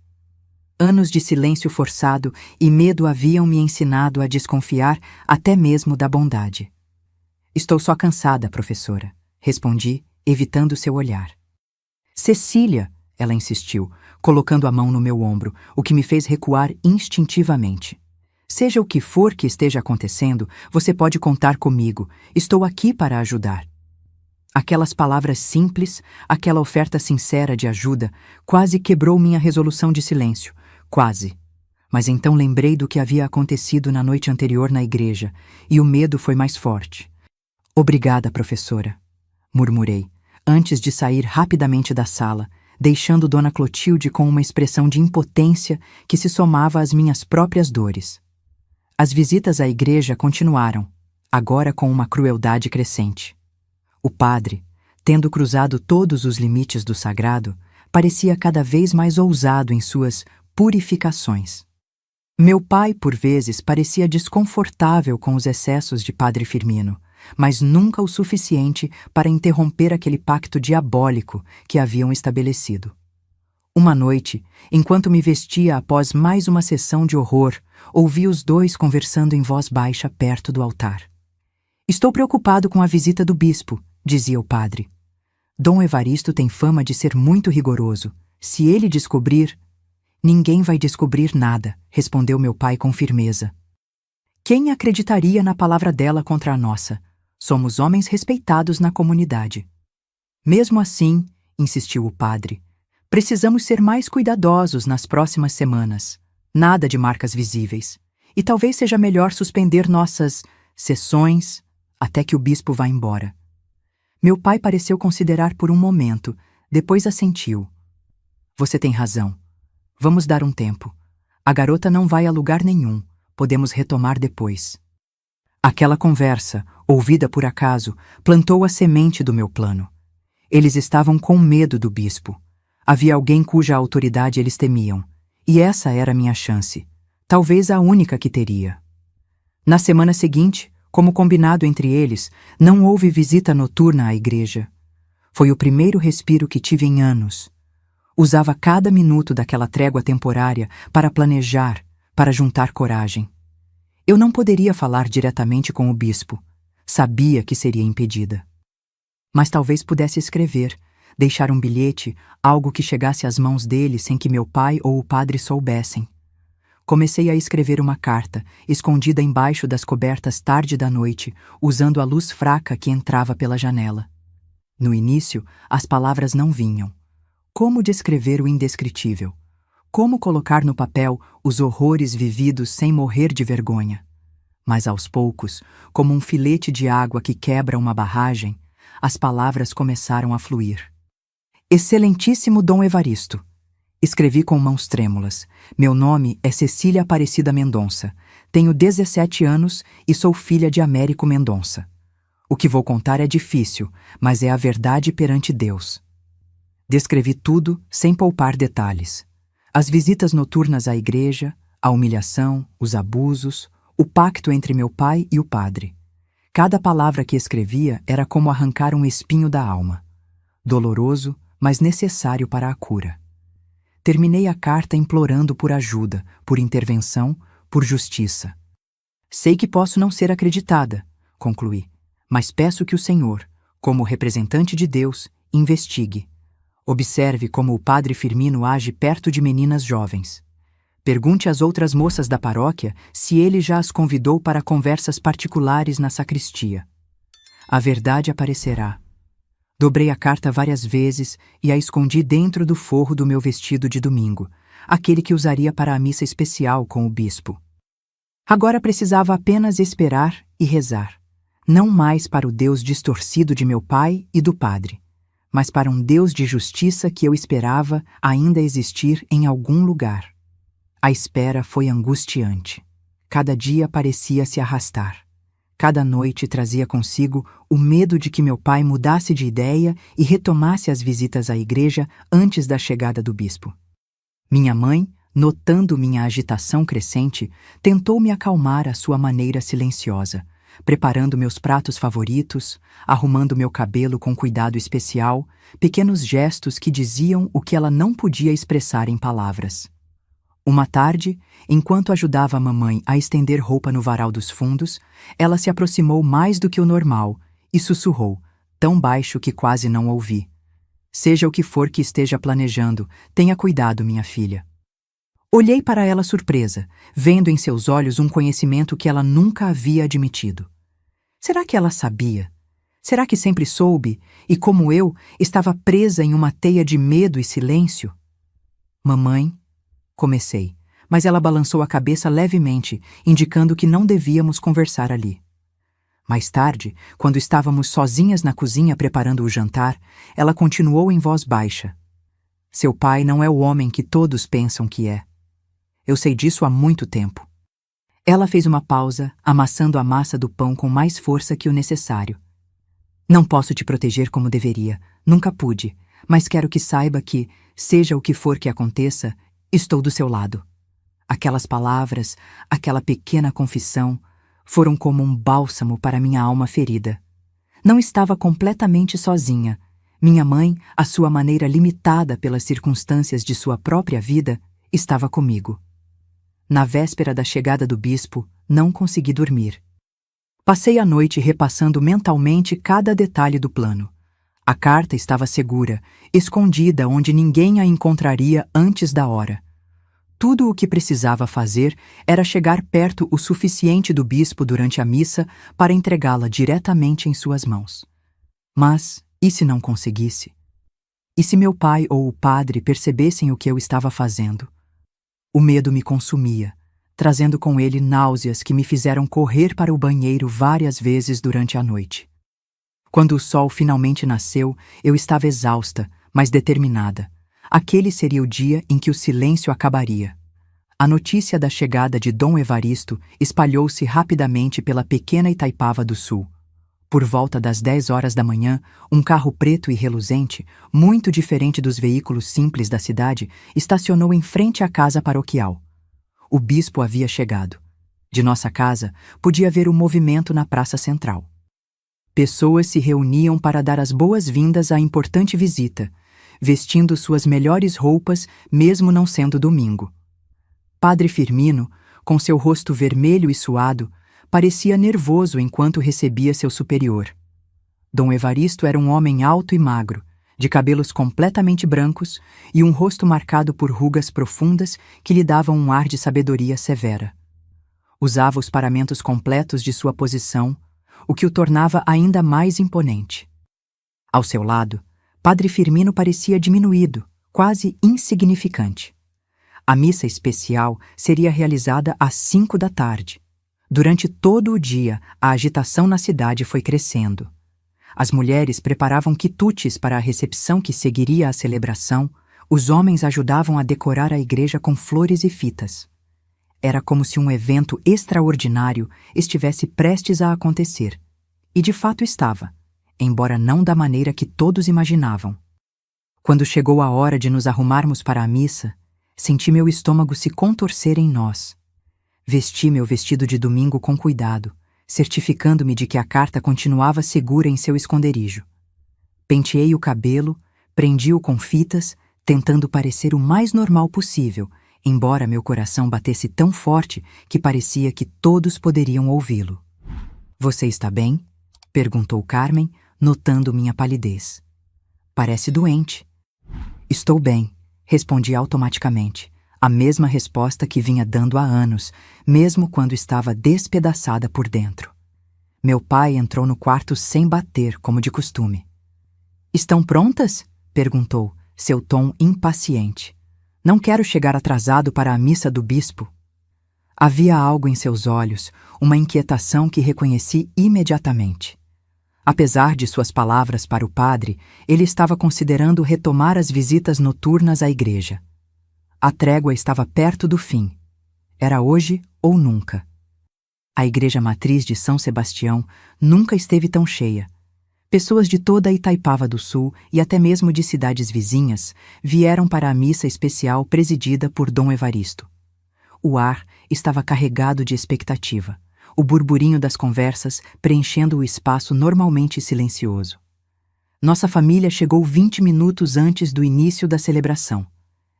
Anos de silêncio forçado e medo haviam me ensinado a desconfiar até mesmo da bondade. "Estou só cansada, professora", respondi, evitando seu olhar. "Cecília", ela insistiu, colocando a mão no meu ombro, o que me fez recuar instintivamente. "Seja o que for que esteja acontecendo, você pode contar comigo. Estou aqui para ajudar." Aquelas palavras simples, aquela oferta sincera de ajuda, quase quebrou minha resolução de silêncio. Quase. Mas então lembrei do que havia acontecido na noite anterior na igreja, e o medo foi mais forte. "Obrigada, professora", murmurei, antes de sair rapidamente da sala, deixando Dona Clotilde com uma expressão de impotência que se somava às minhas próprias dores. As visitas à igreja continuaram, agora com uma crueldade crescente. O padre, tendo cruzado todos os limites do sagrado, parecia cada vez mais ousado em suas purificações. Meu pai, por vezes, parecia desconfortável com os excessos de Padre Firmino, mas nunca o suficiente para interromper aquele pacto diabólico que haviam estabelecido. Uma noite, enquanto me vestia após mais uma sessão de horror, ouvi os dois conversando em voz baixa perto do altar. "Estou preocupado com a visita do bispo", dizia o padre. "Dom Evaristo tem fama de ser muito rigoroso. Se ele descobrir..." "Ninguém vai descobrir nada", respondeu meu pai com firmeza. "Quem acreditaria na palavra dela contra a nossa? Somos homens respeitados na comunidade." "Mesmo assim", insistiu o padre, "precisamos ser mais cuidadosos nas próximas semanas. Nada de marcas visíveis. E talvez seja melhor suspender nossas sessões até que o bispo vá embora." Meu pai pareceu considerar por um momento, depois assentiu. "Você tem razão. Vamos dar um tempo. A garota não vai a lugar nenhum. Podemos retomar depois." Aquela conversa, ouvida por acaso, plantou a semente do meu plano. Eles estavam com medo do bispo. Havia alguém cuja autoridade eles temiam. E essa era a minha chance. Talvez a única que teria. Na semana seguinte, como combinado entre eles, não houve visita noturna à igreja. Foi o primeiro respiro que tive em anos. Usava cada minuto daquela trégua temporária para planejar, para juntar coragem. Eu não poderia falar diretamente com o bispo. Sabia que seria impedida. Mas talvez pudesse escrever, deixar um bilhete, algo que chegasse às mãos dele sem que meu pai ou o padre soubessem. Comecei a escrever uma carta, escondida embaixo das cobertas tarde da noite, usando a luz fraca que entrava pela janela. No início, as palavras não vinham. Como descrever o indescritível? Como colocar no papel os horrores vividos sem morrer de vergonha? Mas aos poucos, como um filete de água que quebra uma barragem, as palavras começaram a fluir. "Excelentíssimo Dom Evaristo", escrevi com mãos trêmulas. "Meu nome é Cecília Aparecida Mendonça. Tenho 17 anos e sou filha de Américo Mendonça. O que vou contar é difícil, mas é a verdade perante Deus." Descrevi tudo, sem poupar detalhes. As visitas noturnas à igreja, a humilhação, os abusos, o pacto entre meu pai e o padre. Cada palavra que escrevia era como arrancar um espinho da alma. Doloroso, mas necessário para a cura. Terminei a carta implorando por ajuda, por intervenção, por justiça. "Sei que posso não ser acreditada", concluí, "mas peço que o Senhor, como representante de Deus, investigue. Observe como o padre Firmino age perto de meninas jovens. Pergunte às outras moças da paróquia se ele já as convidou para conversas particulares na sacristia. A verdade aparecerá. Dobrei a carta várias vezes e a escondi dentro do forro do meu vestido de domingo, aquele que usaria para a missa especial com o bispo. Agora precisava apenas esperar e rezar, não mais para o Deus distorcido de meu pai e do padre, mas para um Deus de justiça que eu esperava ainda existir em algum lugar. A espera foi angustiante. Cada dia parecia se arrastar. Cada noite trazia consigo o medo de que meu pai mudasse de ideia e retomasse as visitas à igreja antes da chegada do bispo. Minha mãe, notando minha agitação crescente, tentou me acalmar à sua maneira silenciosa, preparando meus pratos favoritos, arrumando meu cabelo com cuidado especial, pequenos gestos que diziam o que ela não podia expressar em palavras. Uma tarde, enquanto ajudava a mamãe a estender roupa no varal dos fundos, ela se aproximou mais do que o normal e sussurrou, tão baixo que quase não ouvi. Seja o que for que esteja planejando, tenha cuidado, minha filha. Olhei para ela surpresa, vendo em seus olhos um conhecimento que ela nunca havia admitido. Será que ela sabia? Será que sempre soube e, como eu, estava presa em uma teia de medo e silêncio? Mamãe, comecei, mas ela balançou a cabeça levemente, indicando que não devíamos conversar ali. Mais tarde, quando estávamos sozinhas na cozinha preparando o jantar, ela continuou em voz baixa. Seu pai não é o homem que todos pensam que é. Eu sei disso há muito tempo. Ela fez uma pausa, amassando a massa do pão com mais força que o necessário. Não posso te proteger como deveria, nunca pude, mas quero que saiba que, seja o que for que aconteça, estou do seu lado. Aquelas palavras, aquela pequena confissão, foram como um bálsamo para minha alma ferida. Não estava completamente sozinha. Minha mãe, à sua maneira limitada pelas circunstâncias de sua própria vida, estava comigo. Na véspera da chegada do bispo, não consegui dormir. Passei a noite repassando mentalmente cada detalhe do plano. A carta estava segura, escondida onde ninguém a encontraria antes da hora. Tudo o que precisava fazer era chegar perto o suficiente do bispo durante a missa para entregá-la diretamente em suas mãos. Mas, e se não conseguisse? E se meu pai ou o padre percebessem o que eu estava fazendo? O medo me consumia, trazendo com ele náuseas que me fizeram correr para o banheiro várias vezes durante a noite. Quando o sol finalmente nasceu, eu estava exausta, mas determinada. Aquele seria o dia em que o silêncio acabaria. A notícia da chegada de Dom Evaristo espalhou-se rapidamente pela pequena Itaipava do Sul. Por volta das 10 horas da manhã, um carro preto e reluzente, muito diferente dos veículos simples da cidade, estacionou em frente à casa paroquial. O bispo havia chegado. De nossa casa, podia ver o movimento na praça central. Pessoas se reuniam para dar as boas-vindas à importante visita, vestindo suas melhores roupas, mesmo não sendo domingo. Padre Firmino, com seu rosto vermelho e suado, parecia nervoso enquanto recebia seu superior. Dom Evaristo era um homem alto e magro, de cabelos completamente brancos e um rosto marcado por rugas profundas que lhe davam um ar de sabedoria severa. Usava os paramentos completos de sua posição, o que o tornava ainda mais imponente. Ao seu lado, Padre Firmino parecia diminuído, quase insignificante. A missa especial seria realizada às 5 da tarde. Durante todo o dia, a agitação na cidade foi crescendo. As mulheres preparavam quitutes para a recepção que seguiria à celebração, os homens ajudavam a decorar a igreja com flores e fitas. Era como se um evento extraordinário estivesse prestes a acontecer. E de fato estava, embora não da maneira que todos imaginavam. Quando chegou a hora de nos arrumarmos para a missa, senti meu estômago se contorcer em nós. Vesti meu vestido de domingo com cuidado, certificando-me de que a carta continuava segura em seu esconderijo. Penteei o cabelo, prendi-o com fitas, tentando parecer o mais normal possível, embora meu coração batesse tão forte que parecia que todos poderiam ouvi-lo. "Você está bem?" perguntou Carmen, notando minha palidez. "Parece doente." "Estou bem", respondi automaticamente, a mesma resposta que vinha dando há anos, mesmo quando estava despedaçada por dentro. Meu pai entrou no quarto sem bater, como de costume. Estão prontas? Perguntou, seu tom impaciente. Não quero chegar atrasado para a missa do bispo. Havia algo em seus olhos, uma inquietação que reconheci imediatamente. Apesar de suas palavras para o padre, ele estava considerando retomar as visitas noturnas à igreja. A trégua estava perto do fim. Era hoje ou nunca. A igreja matriz de São Sebastião nunca esteve tão cheia. Pessoas de toda Itaipava do Sul e até mesmo de cidades vizinhas vieram para a missa especial presidida por Dom Evaristo. O ar estava carregado de expectativa, o burburinho das conversas preenchendo o espaço normalmente silencioso. Nossa família chegou 20 minutos antes do início da celebração.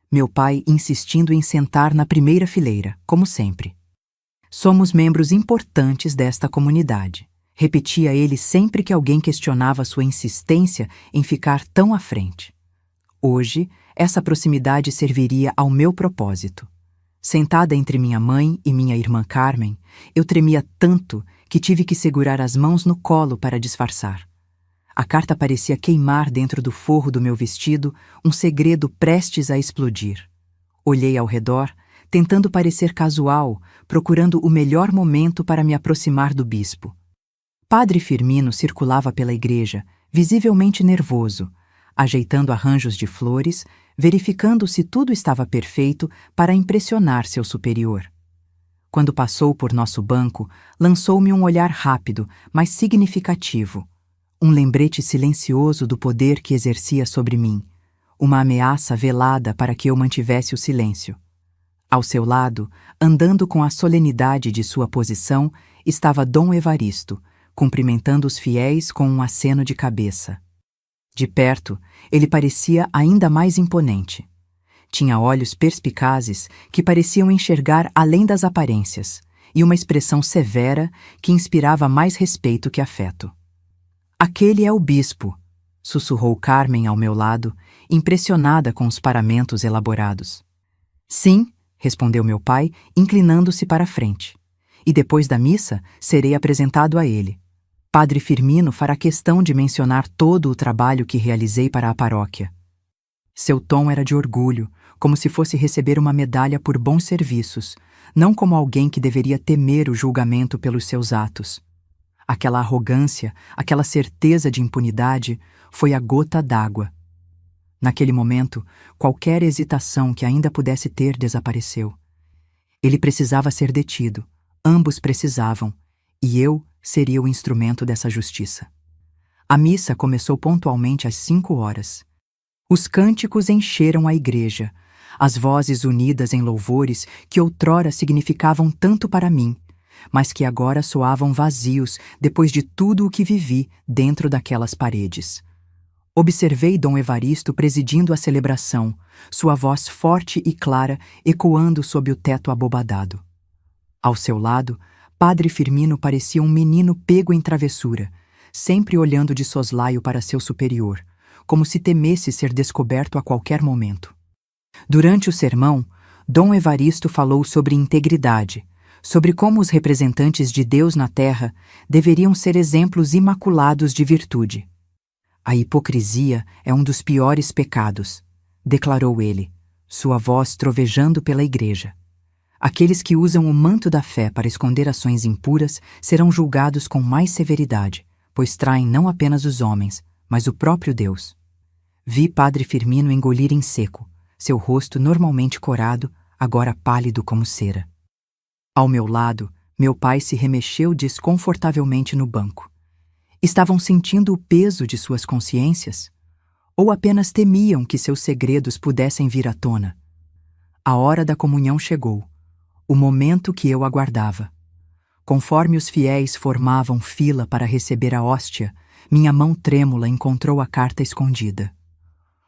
Meu pai insistindo em sentar na primeira fileira, como sempre. Somos membros importantes desta comunidade, repetia ele sempre que alguém questionava sua insistência em ficar tão à frente. Hoje, essa proximidade serviria ao meu propósito. Sentada entre minha mãe e minha irmã Carmen, eu tremia tanto que tive que segurar as mãos no colo para disfarçar. A carta parecia queimar dentro do forro do meu vestido, um segredo prestes a explodir. Olhei ao redor, tentando parecer casual, procurando o melhor momento para me aproximar do bispo. Padre Firmino circulava pela igreja, visivelmente nervoso, ajeitando arranjos de flores, verificando se tudo estava perfeito para impressionar seu superior. Quando passou por nosso banco, lançou-me um olhar rápido, mas significativo. Um lembrete silencioso do poder que exercia sobre mim, uma ameaça velada para que eu mantivesse o silêncio. Ao seu lado, andando com a solenidade de sua posição, estava Dom Evaristo, cumprimentando os fiéis com um aceno de cabeça. De perto, ele parecia ainda mais imponente. Tinha olhos perspicazes que pareciam enxergar além das aparências, e uma expressão severa que inspirava mais respeito que afeto. Aquele é o bispo, sussurrou Carmen ao meu lado, impressionada com os paramentos elaborados. Sim, respondeu meu pai, inclinando-se para a frente. E depois da missa, serei apresentado a ele. Padre Firmino fará questão de mencionar todo o trabalho que realizei para a paróquia. Seu tom era de orgulho, como se fosse receber uma medalha por bons serviços, não como alguém que deveria temer o julgamento pelos seus atos. Aquela arrogância, aquela certeza de impunidade, foi a gota d'água. Naquele momento, qualquer hesitação que ainda pudesse ter desapareceu. Ele precisava ser detido, ambos precisavam, e eu seria o instrumento dessa justiça. A missa começou pontualmente às 5 horas. Os cânticos encheram a igreja, as vozes unidas em louvores que outrora significavam tanto para mim, mas que agora soavam vazios depois de tudo o que vivi dentro daquelas paredes. Observei Dom Evaristo presidindo a celebração, sua voz forte e clara ecoando sob o teto abobadado. Ao seu lado, Padre Firmino parecia um menino pego em travessura, sempre olhando de soslaio para seu superior, como se temesse ser descoberto a qualquer momento. Durante o sermão, Dom Evaristo falou sobre integridade, sobre como os representantes de Deus na terra deveriam ser exemplos imaculados de virtude. A hipocrisia é um dos piores pecados, declarou ele, sua voz trovejando pela igreja. Aqueles que usam o manto da fé para esconder ações impuras serão julgados com mais severidade, pois traem não apenas os homens, mas o próprio Deus. Vi Padre Firmino engolir em seco, seu rosto normalmente corado, agora pálido como cera. Ao meu lado, meu pai se remexeu desconfortavelmente no banco. Estavam sentindo o peso de suas consciências? Ou apenas temiam que seus segredos pudessem vir à tona? A hora da comunhão chegou, o momento que eu aguardava. Conforme os fiéis formavam fila para receber a hóstia, minha mão trêmula encontrou a carta escondida.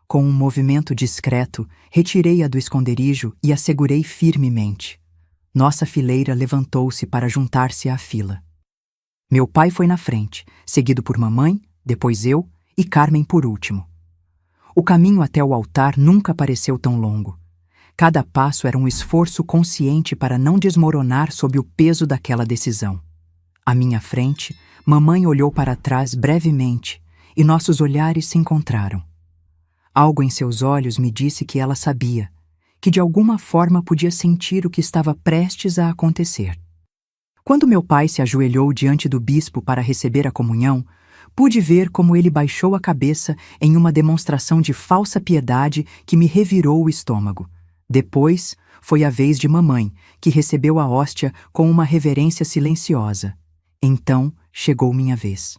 Com um movimento discreto, retirei-a do esconderijo e a segurei firmemente. Nossa fileira levantou-se para juntar-se à fila. Meu pai foi na frente, seguido por mamãe, depois eu e Carmen por último. O caminho até o altar nunca pareceu tão longo. Cada passo era um esforço consciente para não desmoronar sob o peso daquela decisão. À minha frente, mamãe olhou para trás brevemente e nossos olhares se encontraram. Algo em seus olhos me disse que ela sabia, que de alguma forma podia sentir o que estava prestes a acontecer. Quando meu pai se ajoelhou diante do bispo para receber a comunhão, pude ver como ele baixou a cabeça em uma demonstração de falsa piedade que me revirou o estômago. Depois, foi a vez de mamãe, que recebeu a hóstia com uma reverência silenciosa. Então, chegou minha vez.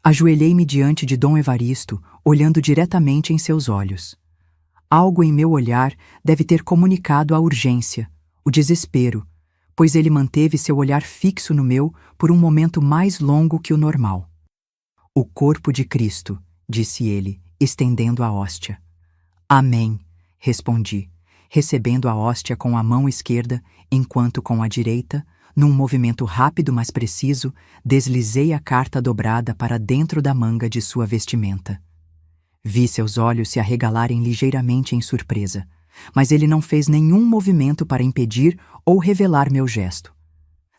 Ajoelhei-me diante de Dom Evaristo, olhando diretamente em seus olhos. Algo em meu olhar deve ter comunicado a urgência, o desespero, pois ele manteve seu olhar fixo no meu por um momento mais longo que o normal. O corpo de Cristo, disse ele, estendendo a hóstia. Amém, respondi, recebendo a hóstia com a mão esquerda, enquanto com a direita, num movimento rápido mas preciso, deslizei a carta dobrada para dentro da manga de sua vestimenta. Vi seus olhos se arregalarem ligeiramente em surpresa, mas ele não fez nenhum movimento para impedir ou revelar meu gesto.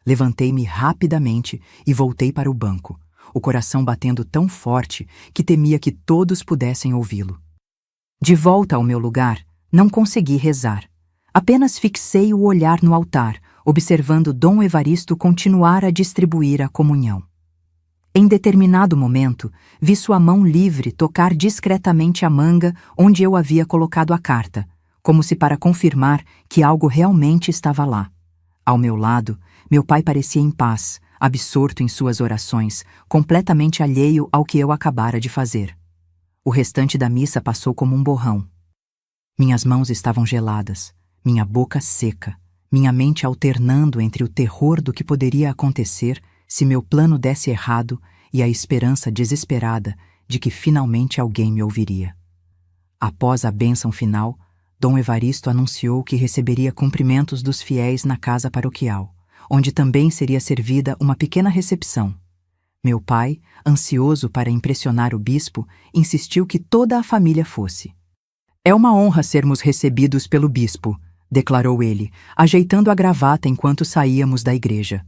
Levantei-me rapidamente e voltei para o banco, o coração batendo tão forte que temia que todos pudessem ouvi-lo. De volta ao meu lugar, não consegui rezar. Apenas fixei o olhar no altar, observando Dom Evaristo continuar a distribuir a comunhão. Em determinado momento, vi sua mão livre tocar discretamente a manga onde eu havia colocado a carta, como se para confirmar que algo realmente estava lá. Ao meu lado, meu pai parecia em paz, absorto em suas orações, completamente alheio ao que eu acabara de fazer. O restante da missa passou como um borrão. Minhas mãos estavam geladas, minha boca seca, minha mente alternando entre o terror do que poderia acontecer se meu plano desse errado e a esperança desesperada de que finalmente alguém me ouviria. Após a bênção final, Dom Evaristo anunciou que receberia cumprimentos dos fiéis na casa paroquial, onde também seria servida uma pequena recepção. Meu pai, ansioso para impressionar o bispo, insistiu que toda a família fosse. É uma honra sermos recebidos pelo bispo, declarou ele, ajeitando a gravata enquanto saíamos da igreja.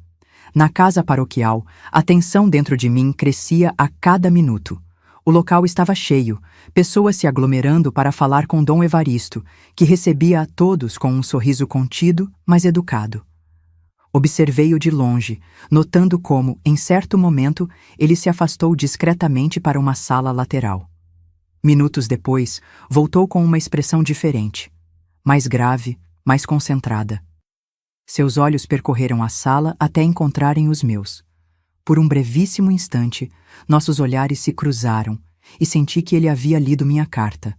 Na casa paroquial, a tensão dentro de mim crescia a cada minuto. O local estava cheio, pessoas se aglomerando para falar com Dom Evaristo, que recebia a todos com um sorriso contido, mas educado. Observei-o de longe, notando como, em certo momento, ele se afastou discretamente para uma sala lateral. Minutos depois, voltou com uma expressão diferente, mais grave, mais concentrada. Seus olhos percorreram a sala até encontrarem os meus. Por um brevíssimo instante, nossos olhares se cruzaram e senti que ele havia lido minha carta.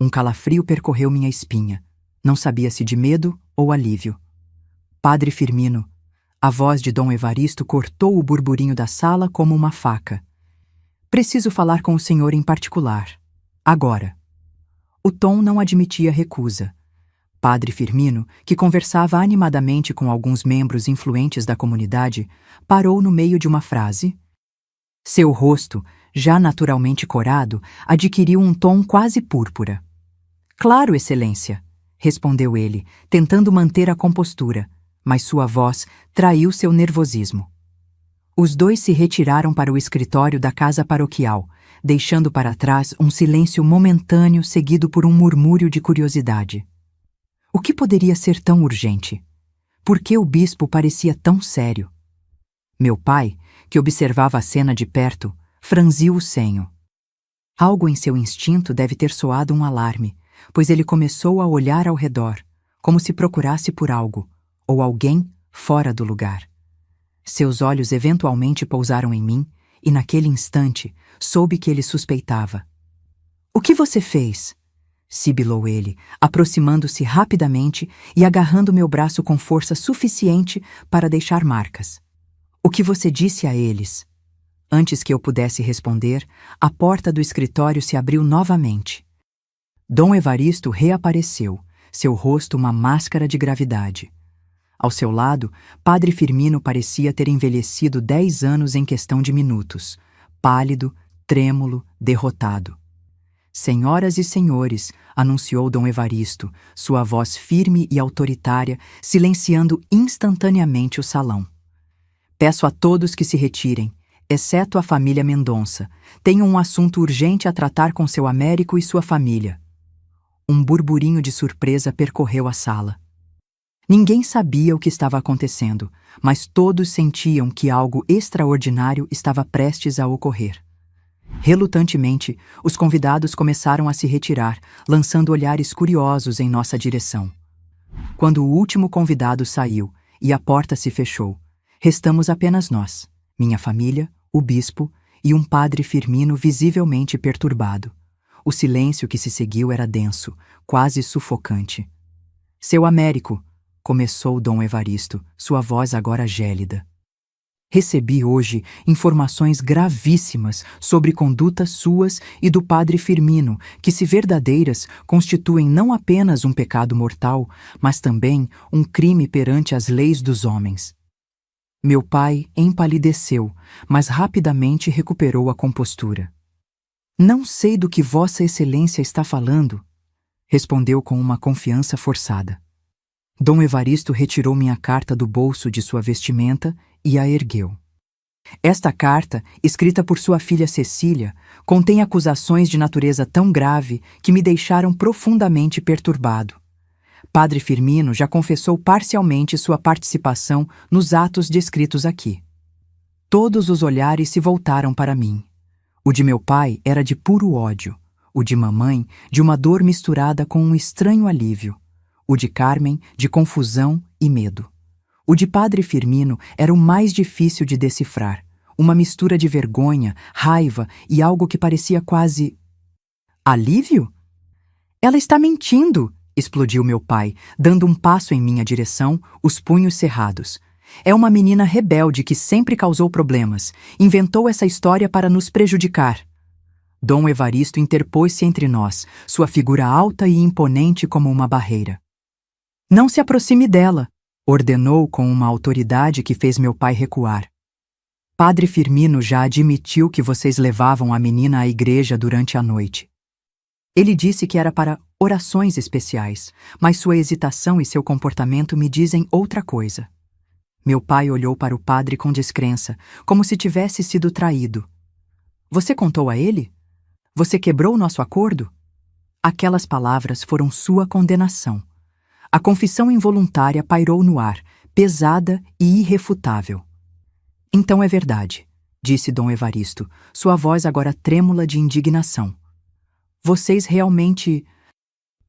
Um calafrio percorreu minha espinha. Não sabia se de medo ou alívio. Padre Firmino, a voz de Dom Evaristo cortou o burburinho da sala como uma faca. Preciso falar com o senhor em particular. Agora. O tom não admitia recusa. Padre Firmino, que conversava animadamente com alguns membros influentes da comunidade, parou no meio de uma frase. Seu rosto, já naturalmente corado, adquiriu um tom quase púrpura. Claro, Excelência, respondeu ele, tentando manter a compostura, mas sua voz traiu seu nervosismo. Os dois se retiraram para o escritório da casa paroquial, deixando para trás um silêncio momentâneo seguido por um murmúrio de curiosidade. O que poderia ser tão urgente? Por que o bispo parecia tão sério? Meu pai, que observava a cena de perto, franziu o senho. Algo em seu instinto deve ter soado um alarme, pois ele começou a olhar ao redor, como se procurasse por algo, ou alguém fora do lugar. Seus olhos eventualmente pousaram em mim, e naquele instante soube que ele suspeitava. O que você fez? Sibilou ele, aproximando-se rapidamente e agarrando meu braço com força suficiente para deixar marcas. O que você disse a eles? Antes que eu pudesse responder, a porta do escritório se abriu novamente. Dom Evaristo reapareceu, seu rosto uma máscara de gravidade. Ao seu lado, Padre Firmino parecia ter envelhecido 10 anos em questão de minutos, pálido, trêmulo, derrotado. Senhoras e senhores, anunciou Dom Evaristo, sua voz firme e autoritária, silenciando instantaneamente o salão. Peço a todos que se retirem. exceto a família Mendonça. Tenho um assunto urgente a tratar com seu Américo e sua família. Um burburinho de surpresa percorreu a sala. Ninguém sabia o que estava acontecendo, mas todos sentiam que algo extraordinário estava prestes a ocorrer. Relutantemente, os convidados começaram a se retirar, lançando olhares curiosos em nossa direção. Quando o último convidado saiu e a porta se fechou, restamos apenas nós, minha família, o bispo e um padre Firmino visivelmente perturbado. O silêncio que se seguiu era denso, quase sufocante. Seu Américo, começou Dom Evaristo, sua voz agora gélida. Recebi hoje informações gravíssimas sobre condutas suas e do padre Firmino, que, se verdadeiras, constituem não apenas um pecado mortal, mas também um crime perante as leis dos homens. Meu pai empalideceu, mas rapidamente recuperou a compostura. Não sei do que Vossa Excelência está falando, respondeu com uma confiança forçada. Dom Evaristo retirou minha carta do bolso de sua vestimenta e a ergueu. Esta carta, escrita por sua filha Cecília, contém acusações de natureza tão grave que me deixaram profundamente perturbado. Padre Firmino já confessou parcialmente sua participação nos atos descritos aqui. Todos os olhares se voltaram para mim. O de meu pai era de puro ódio, o de mamãe de uma dor misturada com um estranho alívio, o de Carmen de confusão e medo. O de Padre Firmino era o mais difícil de decifrar, uma mistura de vergonha, raiva e algo que parecia quase... alívio? Ela está mentindo! Explodiu meu pai, dando um passo em minha direção, os punhos cerrados. É uma menina rebelde que sempre causou problemas. Inventou essa história para nos prejudicar. Dom Evaristo interpôs-se entre nós, sua figura alta e imponente como uma barreira. Não se aproxime dela, ordenou com uma autoridade que fez meu pai recuar. Padre Firmino já admitiu que vocês levavam a menina à igreja durante a noite. Ele disse que era para orações especiais, mas sua hesitação e seu comportamento me dizem outra coisa. Meu pai olhou para o padre com descrença, como se tivesse sido traído. Você contou a ele? Você quebrou nosso acordo? Aquelas palavras foram sua condenação. A confissão involuntária pairou no ar, pesada e irrefutável. Então é verdade, disse Dom Evaristo, sua voz agora trêmula de indignação. Vocês realmente...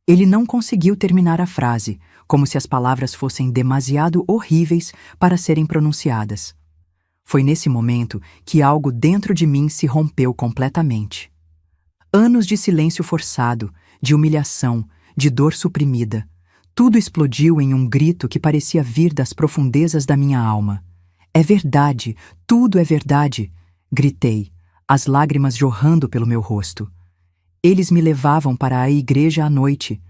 Ele não conseguiu terminar a frase, como se as palavras fossem demasiado horríveis para serem pronunciadas. Foi nesse momento que algo dentro de mim se rompeu completamente. Anos de silêncio forçado, de humilhação, de dor suprimida, tudo explodiu em um grito que parecia vir das profundezas da minha alma. É verdade, tudo é verdade, gritei, as lágrimas jorrando pelo meu rosto. Eles me levavam para a igreja à noite.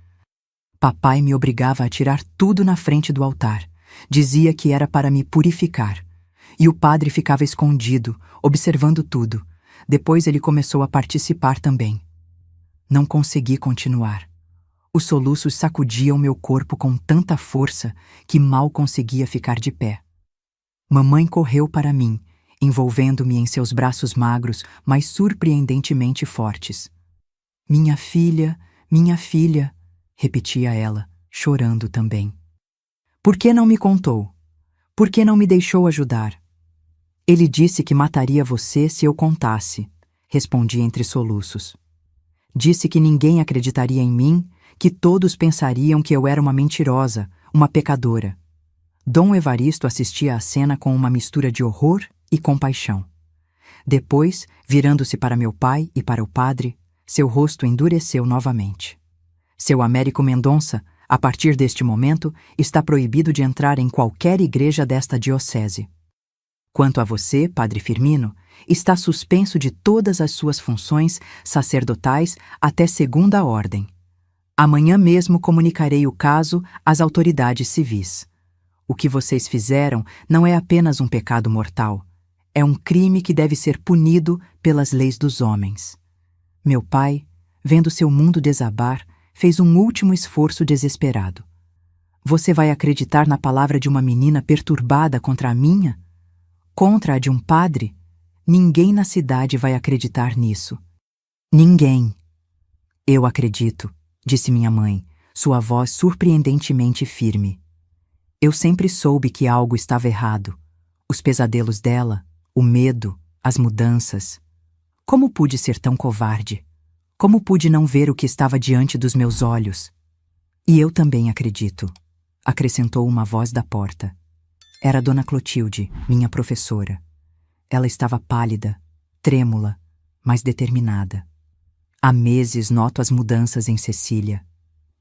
Papai me obrigava a tirar tudo na frente do altar. Dizia que era para me purificar. E o padre ficava escondido, observando tudo. Depois ele começou a participar também. Não consegui continuar. Os soluços sacudiam meu corpo com tanta força que mal conseguia ficar de pé. Mamãe correu para mim, envolvendo-me em seus braços magros, mas surpreendentemente fortes. Minha filha, repetia ela, chorando também. Por que não me contou? Por que não me deixou ajudar? Ele disse que mataria você se eu contasse, respondi entre soluços. Disse que ninguém acreditaria em mim, que todos pensariam que eu era uma mentirosa, uma pecadora. Dom Evaristo assistia à cena com uma mistura de horror e compaixão. Depois, virando-se para meu pai e para o padre, seu rosto endureceu novamente. Seu Américo Mendonça, a partir deste momento, está proibido de entrar em qualquer igreja desta diocese. Quanto a você, Padre Firmino, está suspenso de todas as suas funções sacerdotais até segunda ordem. Amanhã mesmo comunicarei o caso às autoridades civis. O que vocês fizeram não é apenas um pecado mortal, é um crime que deve ser punido pelas leis dos homens. Meu pai, vendo seu mundo desabar, fez um último esforço desesperado. Você vai acreditar na palavra de uma menina perturbada contra a minha? Contra a de um padre? Ninguém na cidade vai acreditar nisso. Ninguém. Eu acredito, disse minha mãe, sua voz surpreendentemente firme. Eu sempre soube que algo estava errado. Os pesadelos dela, o medo, as mudanças. Como pude ser tão covarde? Como pude não ver o que estava diante dos meus olhos? E eu também acredito, acrescentou uma voz da porta. Era Dona Clotilde, minha professora. Ela estava pálida, trêmula, mas determinada. Há meses noto as mudanças em Cecília.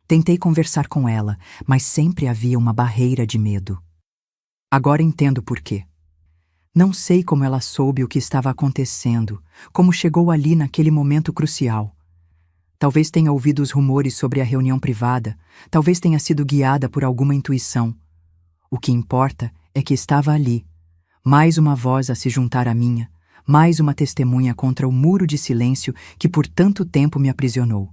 Tentei conversar com ela, mas sempre havia uma barreira de medo. Agora entendo por quê. Não sei como ela soube o que estava acontecendo, como chegou ali naquele momento crucial. Talvez tenha ouvido os rumores sobre a reunião privada, talvez tenha sido guiada por alguma intuição. O que importa é que estava ali, mais uma voz a se juntar à minha, mais uma testemunha contra o muro de silêncio que por tanto tempo me aprisionou.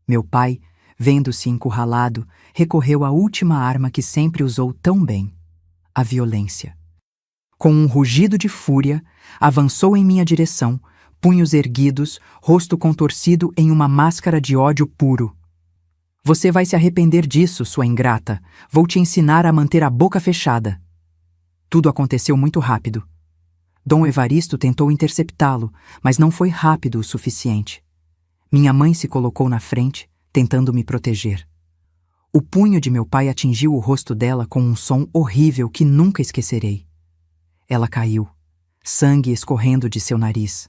Meu pai, vendo-se encurralado, recorreu à última arma que sempre usou tão bem: a violência. Com um rugido de fúria, avançou em minha direção, punhos erguidos, rosto contorcido em uma máscara de ódio puro. Você vai se arrepender disso, sua ingrata. Vou te ensinar a manter a boca fechada. Tudo aconteceu muito rápido. Dom Evaristo tentou interceptá-lo, mas não foi rápido o suficiente. Minha mãe se colocou na frente, tentando me proteger. O punho de meu pai atingiu o rosto dela com um som horrível que nunca esquecerei. Ela caiu, sangue escorrendo de seu nariz.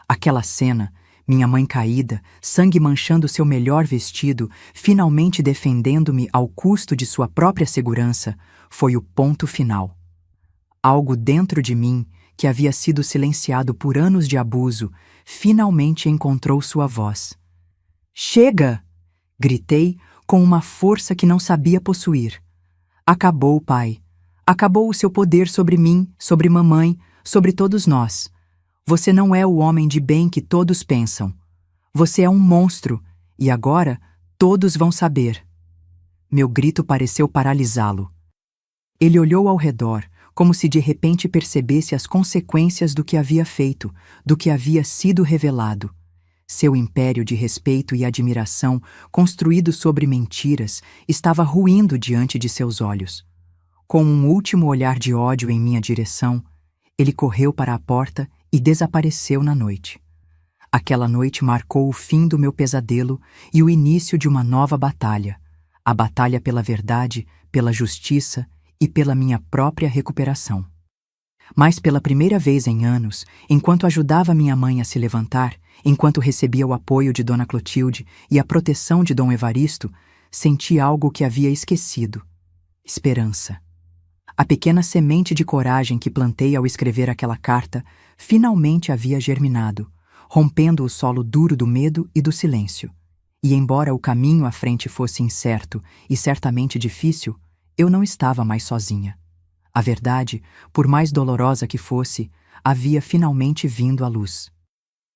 Aquela cena, minha mãe caída, sangue manchando seu melhor vestido, finalmente defendendo-me ao custo de sua própria segurança, foi o ponto final. Algo dentro de mim, que havia sido silenciado por anos de abuso, finalmente encontrou sua voz. Chega! Gritei com uma força que não sabia possuir. Acabou, pai. Acabou o seu poder sobre mim, sobre mamãe, sobre todos nós. Você não é o homem de bem que todos pensam. Você é um monstro, e agora todos vão saber. Meu grito pareceu paralisá-lo. Ele olhou ao redor, como se de repente percebesse as consequências do que havia feito, do que havia sido revelado. Seu império de respeito e admiração, construído sobre mentiras, estava ruindo diante de seus olhos. Com um último olhar de ódio em minha direção, ele correu para a porta e desapareceu na noite. Aquela noite marcou o fim do meu pesadelo e o início de uma nova batalha, a batalha pela verdade, pela justiça e pela minha própria recuperação. Mas pela primeira vez em anos, enquanto ajudava minha mãe a se levantar, enquanto recebia o apoio de Dona Clotilde e a proteção de Dom Evaristo, senti algo que havia esquecido: esperança. A pequena semente de coragem que plantei ao escrever aquela carta finalmente havia germinado, rompendo o solo duro do medo e do silêncio. E embora o caminho à frente fosse incerto e certamente difícil, eu não estava mais sozinha. A verdade, por mais dolorosa que fosse, havia finalmente vindo à luz.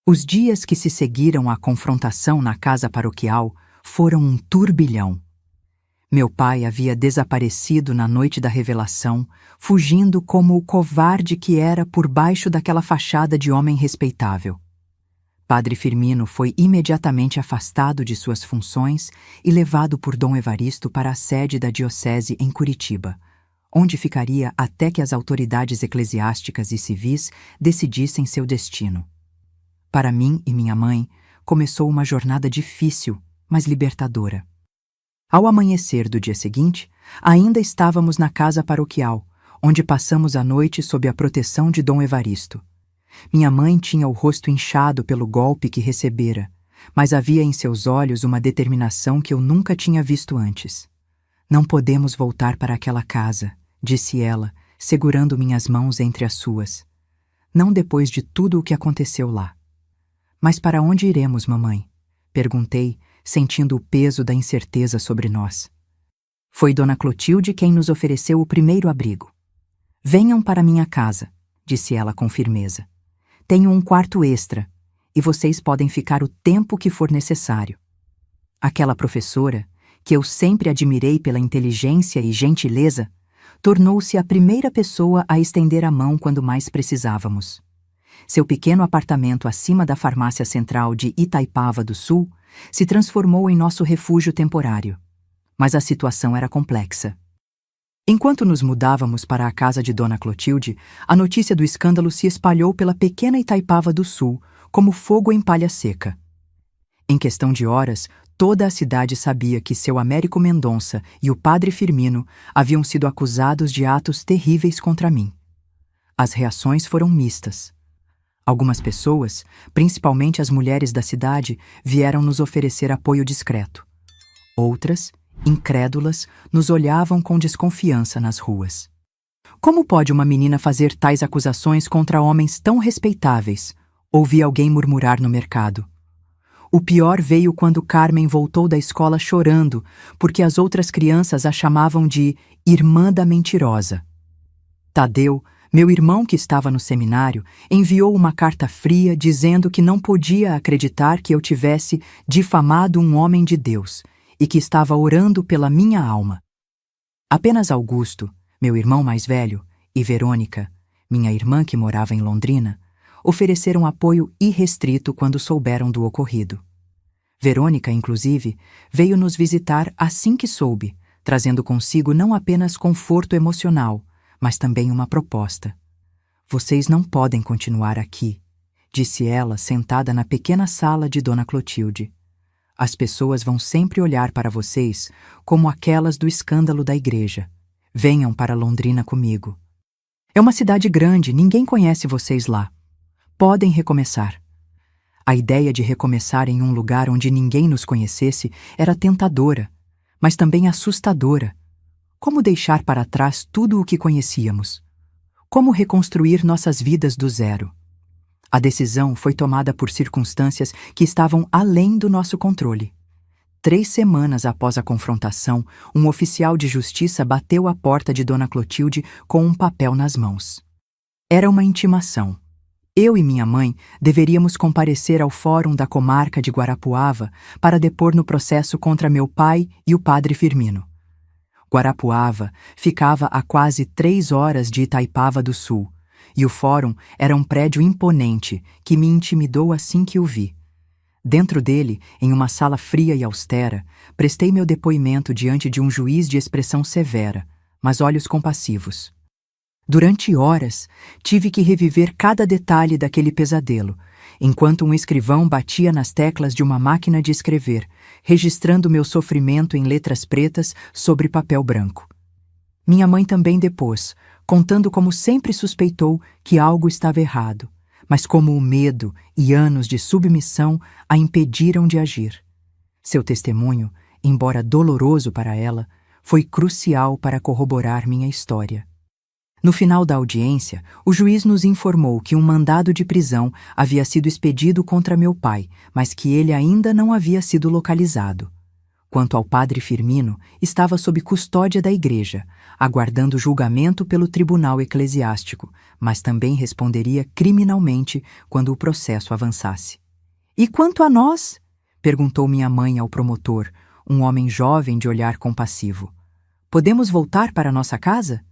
Os dias que se seguiram à confrontação na casa paroquial foram um turbilhão. Meu pai havia desaparecido na noite da revelação, fugindo como o covarde que era por baixo daquela fachada de homem respeitável. Padre Firmino foi imediatamente afastado de suas funções e levado por Dom Evaristo para a sede da diocese em Curitiba, onde ficaria até que as autoridades eclesiásticas e civis decidissem seu destino. Para mim e minha mãe, começou uma jornada difícil, mas libertadora. Ao amanhecer do dia seguinte, ainda estávamos na casa paroquial, onde passamos a noite sob a proteção de Dom Evaristo. Minha mãe tinha o rosto inchado pelo golpe que recebera, mas havia em seus olhos uma determinação que eu nunca tinha visto antes. Não podemos voltar para aquela casa, disse ela, segurando minhas mãos entre as suas. Não depois de tudo o que aconteceu lá. Mas para onde iremos, mamãe? Perguntei, sentindo o peso da incerteza sobre nós. Foi Dona Clotilde quem nos ofereceu o primeiro abrigo. Venham para minha casa, disse ela com firmeza. Tenho um quarto extra, e vocês podem ficar o tempo que for necessário. Aquela professora, que eu sempre admirei pela inteligência e gentileza, tornou-se a primeira pessoa a estender a mão quando mais precisávamos. Seu pequeno apartamento acima da farmácia central de Itaipava do Sul se transformou em nosso refúgio temporário. Mas a situação era complexa. Enquanto nos mudávamos para a casa de Dona Clotilde, a notícia do escândalo se espalhou pela pequena Itaipava do Sul, como fogo em palha seca. Em questão de horas, toda a cidade sabia que seu Américo Mendonça e o padre Firmino haviam sido acusados de atos terríveis contra mim. As reações foram mistas. Algumas pessoas, principalmente as mulheres da cidade, vieram nos oferecer apoio discreto. Outras, incrédulas, nos olhavam com desconfiança nas ruas. Como pode uma menina fazer tais acusações contra homens tão respeitáveis? Ouvi alguém murmurar no mercado. O pior veio quando Carmen voltou da escola chorando, porque as outras crianças a chamavam de irmã da mentirosa. Tadeu, meu irmão que estava no seminário, enviou uma carta fria dizendo que não podia acreditar que eu tivesse difamado um homem de Deus e que estava orando pela minha alma. Apenas Augusto, meu irmão mais velho, e Verônica, minha irmã que morava em Londrina, ofereceram apoio irrestrito quando souberam do ocorrido. Verônica, inclusive, veio nos visitar assim que soube, trazendo consigo não apenas conforto emocional, mas também uma proposta. Vocês não podem continuar aqui, disse ela, sentada na pequena sala de Dona Clotilde. As pessoas vão sempre olhar para vocês como aquelas do escândalo da igreja. Venham para Londrina comigo. É uma cidade grande, ninguém conhece vocês lá. Podem recomeçar. A ideia de recomeçar em um lugar onde ninguém nos conhecesse era tentadora, mas também assustadora. Como deixar para trás tudo o que conhecíamos? Como reconstruir nossas vidas do zero? A decisão foi tomada por circunstâncias que estavam além do nosso controle. 3 semanas após a confrontação, um oficial de justiça bateu à porta de Dona Clotilde com um papel nas mãos. Era uma intimação. Eu e minha mãe deveríamos comparecer ao fórum da comarca de Guarapuava para depor no processo contra meu pai e o padre Firmino. Guarapuava ficava a quase 3 horas de Itaipava do Sul, e o fórum era um prédio imponente que me intimidou assim que o vi. Dentro dele, em uma sala fria e austera, prestei meu depoimento diante de um juiz de expressão severa, mas olhos compassivos. Durante horas, tive que reviver cada detalhe daquele pesadelo, enquanto um escrivão batia nas teclas de uma máquina de escrever, registrando meu sofrimento em letras pretas sobre papel branco. Minha mãe também depôs, contando como sempre suspeitou que algo estava errado, mas como o medo e anos de submissão a impediram de agir. Seu testemunho, embora doloroso para ela, foi crucial para corroborar minha história. No final da audiência, o juiz nos informou que um mandado de prisão havia sido expedido contra meu pai, mas que ele ainda não havia sido localizado. Quanto ao padre Firmino, estava sob custódia da igreja, aguardando julgamento pelo tribunal eclesiástico, mas também responderia criminalmente quando o processo avançasse. "E quanto a nós?" perguntou minha mãe ao promotor, um homem jovem de olhar compassivo. "Podemos voltar para nossa casa?"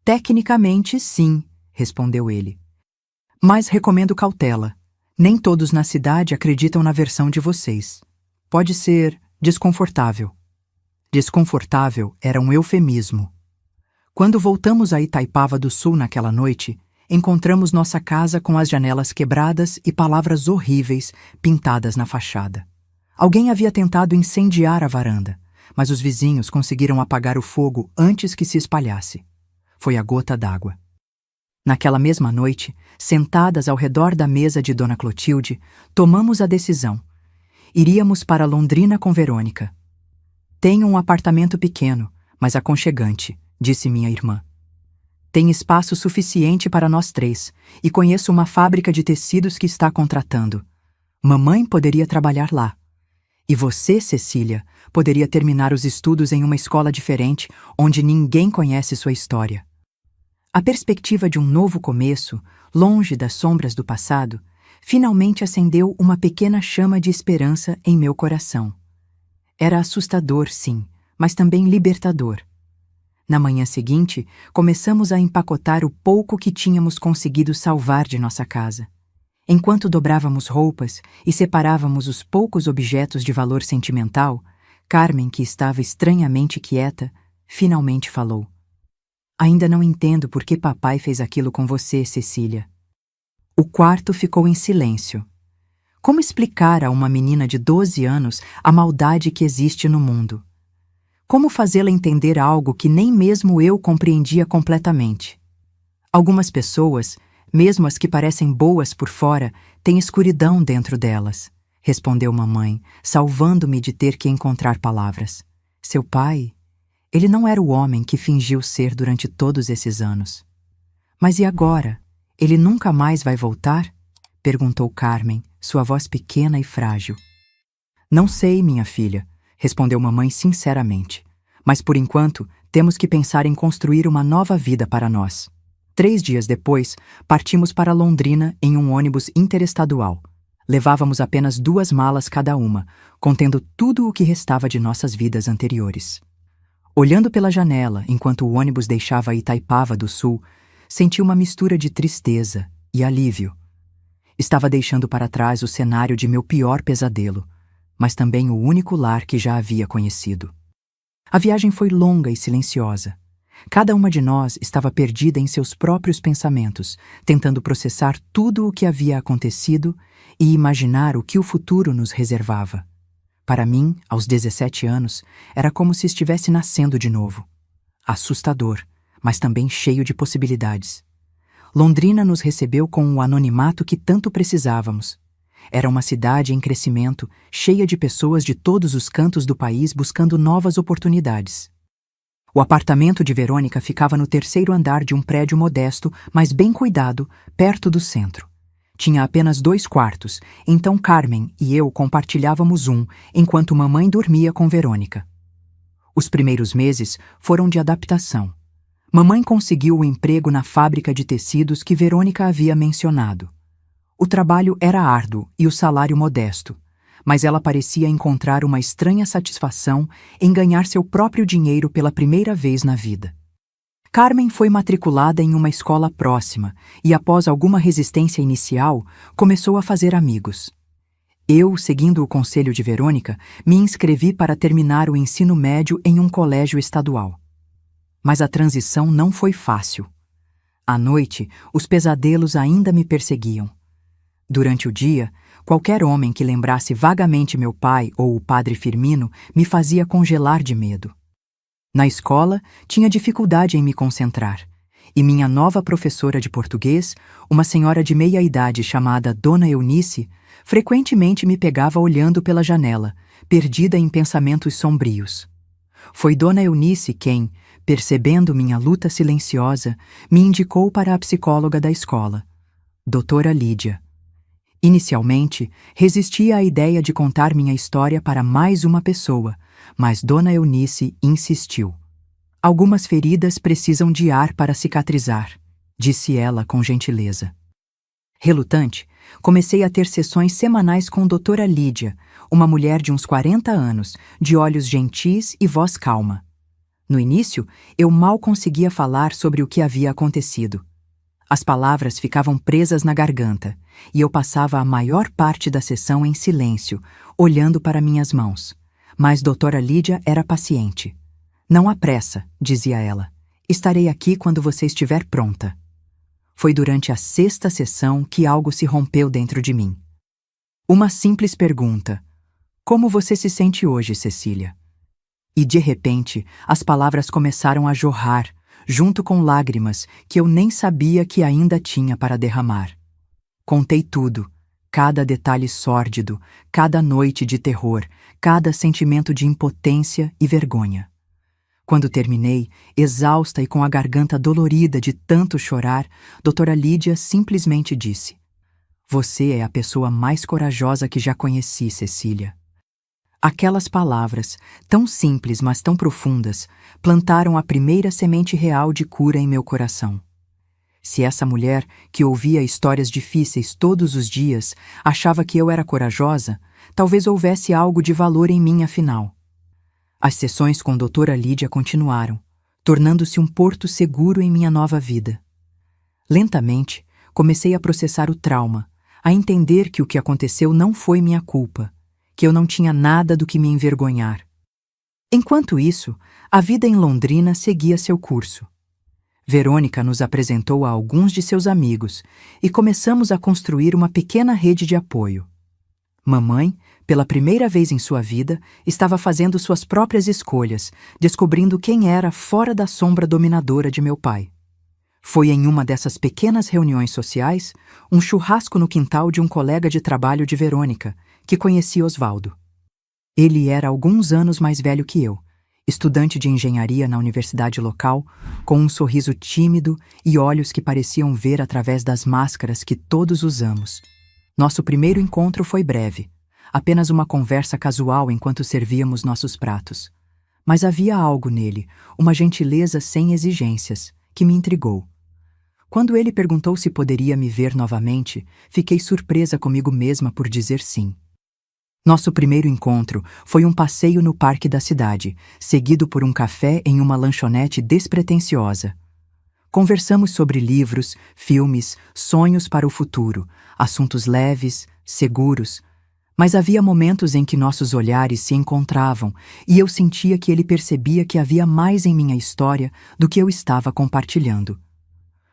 "Tecnicamente, sim", respondeu ele. "Mas recomendo cautela. Nem todos na cidade acreditam na versão de vocês. Pode ser desconfortável." Desconfortável era um eufemismo. Quando voltamos a Itaipava do Sul naquela noite, encontramos nossa casa com as janelas quebradas e palavras horríveis pintadas na fachada. Alguém havia tentado incendiar a varanda, mas os vizinhos conseguiram apagar o fogo antes que se espalhasse. Foi a gota d'água. Naquela mesma noite, sentadas ao redor da mesa de Dona Clotilde, tomamos a decisão. Iríamos para Londrina com Verônica. "Tenho um apartamento pequeno, mas aconchegante", disse minha irmã. "Tem espaço suficiente para nós 3, e conheço uma fábrica de tecidos que está contratando. Mamãe poderia trabalhar lá. E você, Cecília, poderia terminar os estudos em uma escola diferente, onde ninguém conhece sua história." A perspectiva de um novo começo, longe das sombras do passado, finalmente acendeu uma pequena chama de esperança em meu coração. Era assustador, sim, mas também libertador. Na manhã seguinte, começamos a empacotar o pouco que tínhamos conseguido salvar de nossa casa. Enquanto dobrávamos roupas e separávamos os poucos objetos de valor sentimental, Carmen, que estava estranhamente quieta, finalmente falou. Ainda não entendo por que papai fez aquilo com você, Cecília. O quarto ficou em silêncio. Como explicar a uma menina de 12 anos a maldade que existe no mundo? Como fazê-la entender algo que nem mesmo eu compreendia completamente? Algumas pessoas, mesmo as que parecem boas por fora, têm escuridão dentro delas, respondeu mamãe, salvando-me de ter que encontrar palavras. Seu pai, ele não era o homem que fingiu ser durante todos esses anos. Mas e agora? Ele nunca mais vai voltar? Perguntou Carmen, sua voz pequena e frágil. Não sei, minha filha, respondeu mamãe sinceramente. Mas por enquanto, temos que pensar em construir uma nova vida para nós. 3 dias depois, partimos para Londrina em um ônibus interestadual. Levávamos apenas 2 malas cada uma, contendo tudo o que restava de nossas vidas anteriores. Olhando pela janela, enquanto o ônibus deixava Itaipava do Sul, senti uma mistura de tristeza e alívio. Estava deixando para trás o cenário de meu pior pesadelo, mas também o único lar que já havia conhecido. A viagem foi longa e silenciosa. Cada uma de nós estava perdida em seus próprios pensamentos, tentando processar tudo o que havia acontecido e imaginar o que o futuro nos reservava. Para mim, aos 17 anos, era como se estivesse nascendo de novo. Assustador, mas também cheio de possibilidades. Londrina nos recebeu com o anonimato que tanto precisávamos. Era uma cidade em crescimento, cheia de pessoas de todos os cantos do país buscando novas oportunidades. O apartamento de Verônica ficava no 3º andar de um prédio modesto, mas bem cuidado, perto do centro. Tinha apenas 2 quartos, então Carmen e eu compartilhávamos um, enquanto mamãe dormia com Verônica. Os primeiros meses foram de adaptação. Mamãe conseguiu o emprego na fábrica de tecidos que Verônica havia mencionado. O trabalho era árduo e o salário modesto, mas ela parecia encontrar uma estranha satisfação em ganhar seu próprio dinheiro pela primeira vez na vida. Carmen foi matriculada em uma escola próxima e, após alguma resistência inicial, começou a fazer amigos. Eu, seguindo o conselho de Verônica, me inscrevi para terminar o ensino médio em um colégio estadual. Mas a transição não foi fácil. À noite, os pesadelos ainda me perseguiam. Durante o dia, qualquer homem que lembrasse vagamente meu pai ou o padre Firmino me fazia congelar de medo. Na escola, tinha dificuldade em me concentrar, e minha nova professora de português, uma senhora de meia-idade chamada Dona Eunice, frequentemente me pegava olhando pela janela, perdida em pensamentos sombrios. Foi Dona Eunice quem, percebendo minha luta silenciosa, me indicou para a psicóloga da escola, Doutora Lídia. Inicialmente, resistia à ideia de contar minha história para mais uma pessoa, mas Dona Eunice insistiu. Algumas feridas precisam de ar para cicatrizar, disse ela com gentileza. Relutante, comecei a ter sessões semanais com Doutora Lídia, uma mulher de uns 40 anos, de olhos gentis e voz calma. No início, eu mal conseguia falar sobre o que havia acontecido. As palavras ficavam presas na garganta, e eu passava a maior parte da sessão em silêncio, olhando para minhas mãos. Mas Doutora Lídia era paciente. Não há pressa, dizia ela. Estarei aqui quando você estiver pronta. Foi durante a 6ª sessão que algo se rompeu dentro de mim. Uma simples pergunta. Como você se sente hoje, Cecília? E de repente, as palavras começaram a jorrar, junto com lágrimas que eu nem sabia que ainda tinha para derramar. Contei tudo. Cada detalhe sórdido, cada noite de terror, cada sentimento de impotência e vergonha. Quando terminei, exausta e com a garganta dolorida de tanto chorar, Doutora Lídia simplesmente disse: "Você é a pessoa mais corajosa que já conheci, Cecília." Aquelas palavras, tão simples mas tão profundas, plantaram a primeira semente real de cura em meu coração. Se essa mulher, que ouvia histórias difíceis todos os dias, achava que eu era corajosa, talvez houvesse algo de valor em mim afinal. As sessões com Doutora Lídia continuaram, tornando-se um porto seguro em minha nova vida. Lentamente, comecei a processar o trauma, a entender que o que aconteceu não foi minha culpa, que eu não tinha nada do que me envergonhar. Enquanto isso, a vida em Londrina seguia seu curso. Verônica nos apresentou a alguns de seus amigos e começamos a construir uma pequena rede de apoio. Mamãe, pela primeira vez em sua vida, estava fazendo suas próprias escolhas, descobrindo quem era fora da sombra dominadora de meu pai. Foi em uma dessas pequenas reuniões sociais, um churrasco no quintal de um colega de trabalho de Verônica, que conheci Osvaldo. Ele era alguns anos mais velho que eu, estudante de engenharia na universidade local, com um sorriso tímido e olhos que pareciam ver através das máscaras que todos usamos. Nosso primeiro encontro foi breve, apenas uma conversa casual enquanto servíamos nossos pratos. Mas havia algo nele, uma gentileza sem exigências, que me intrigou. Quando ele perguntou se poderia me ver novamente, fiquei surpresa comigo mesma por dizer sim. Nosso primeiro encontro foi um passeio no parque da cidade, seguido por um café em uma lanchonete despretensiosa. Conversamos sobre livros, filmes, sonhos para o futuro, assuntos leves, seguros, mas havia momentos em que nossos olhares se encontravam e eu sentia que ele percebia que havia mais em minha história do que eu estava compartilhando.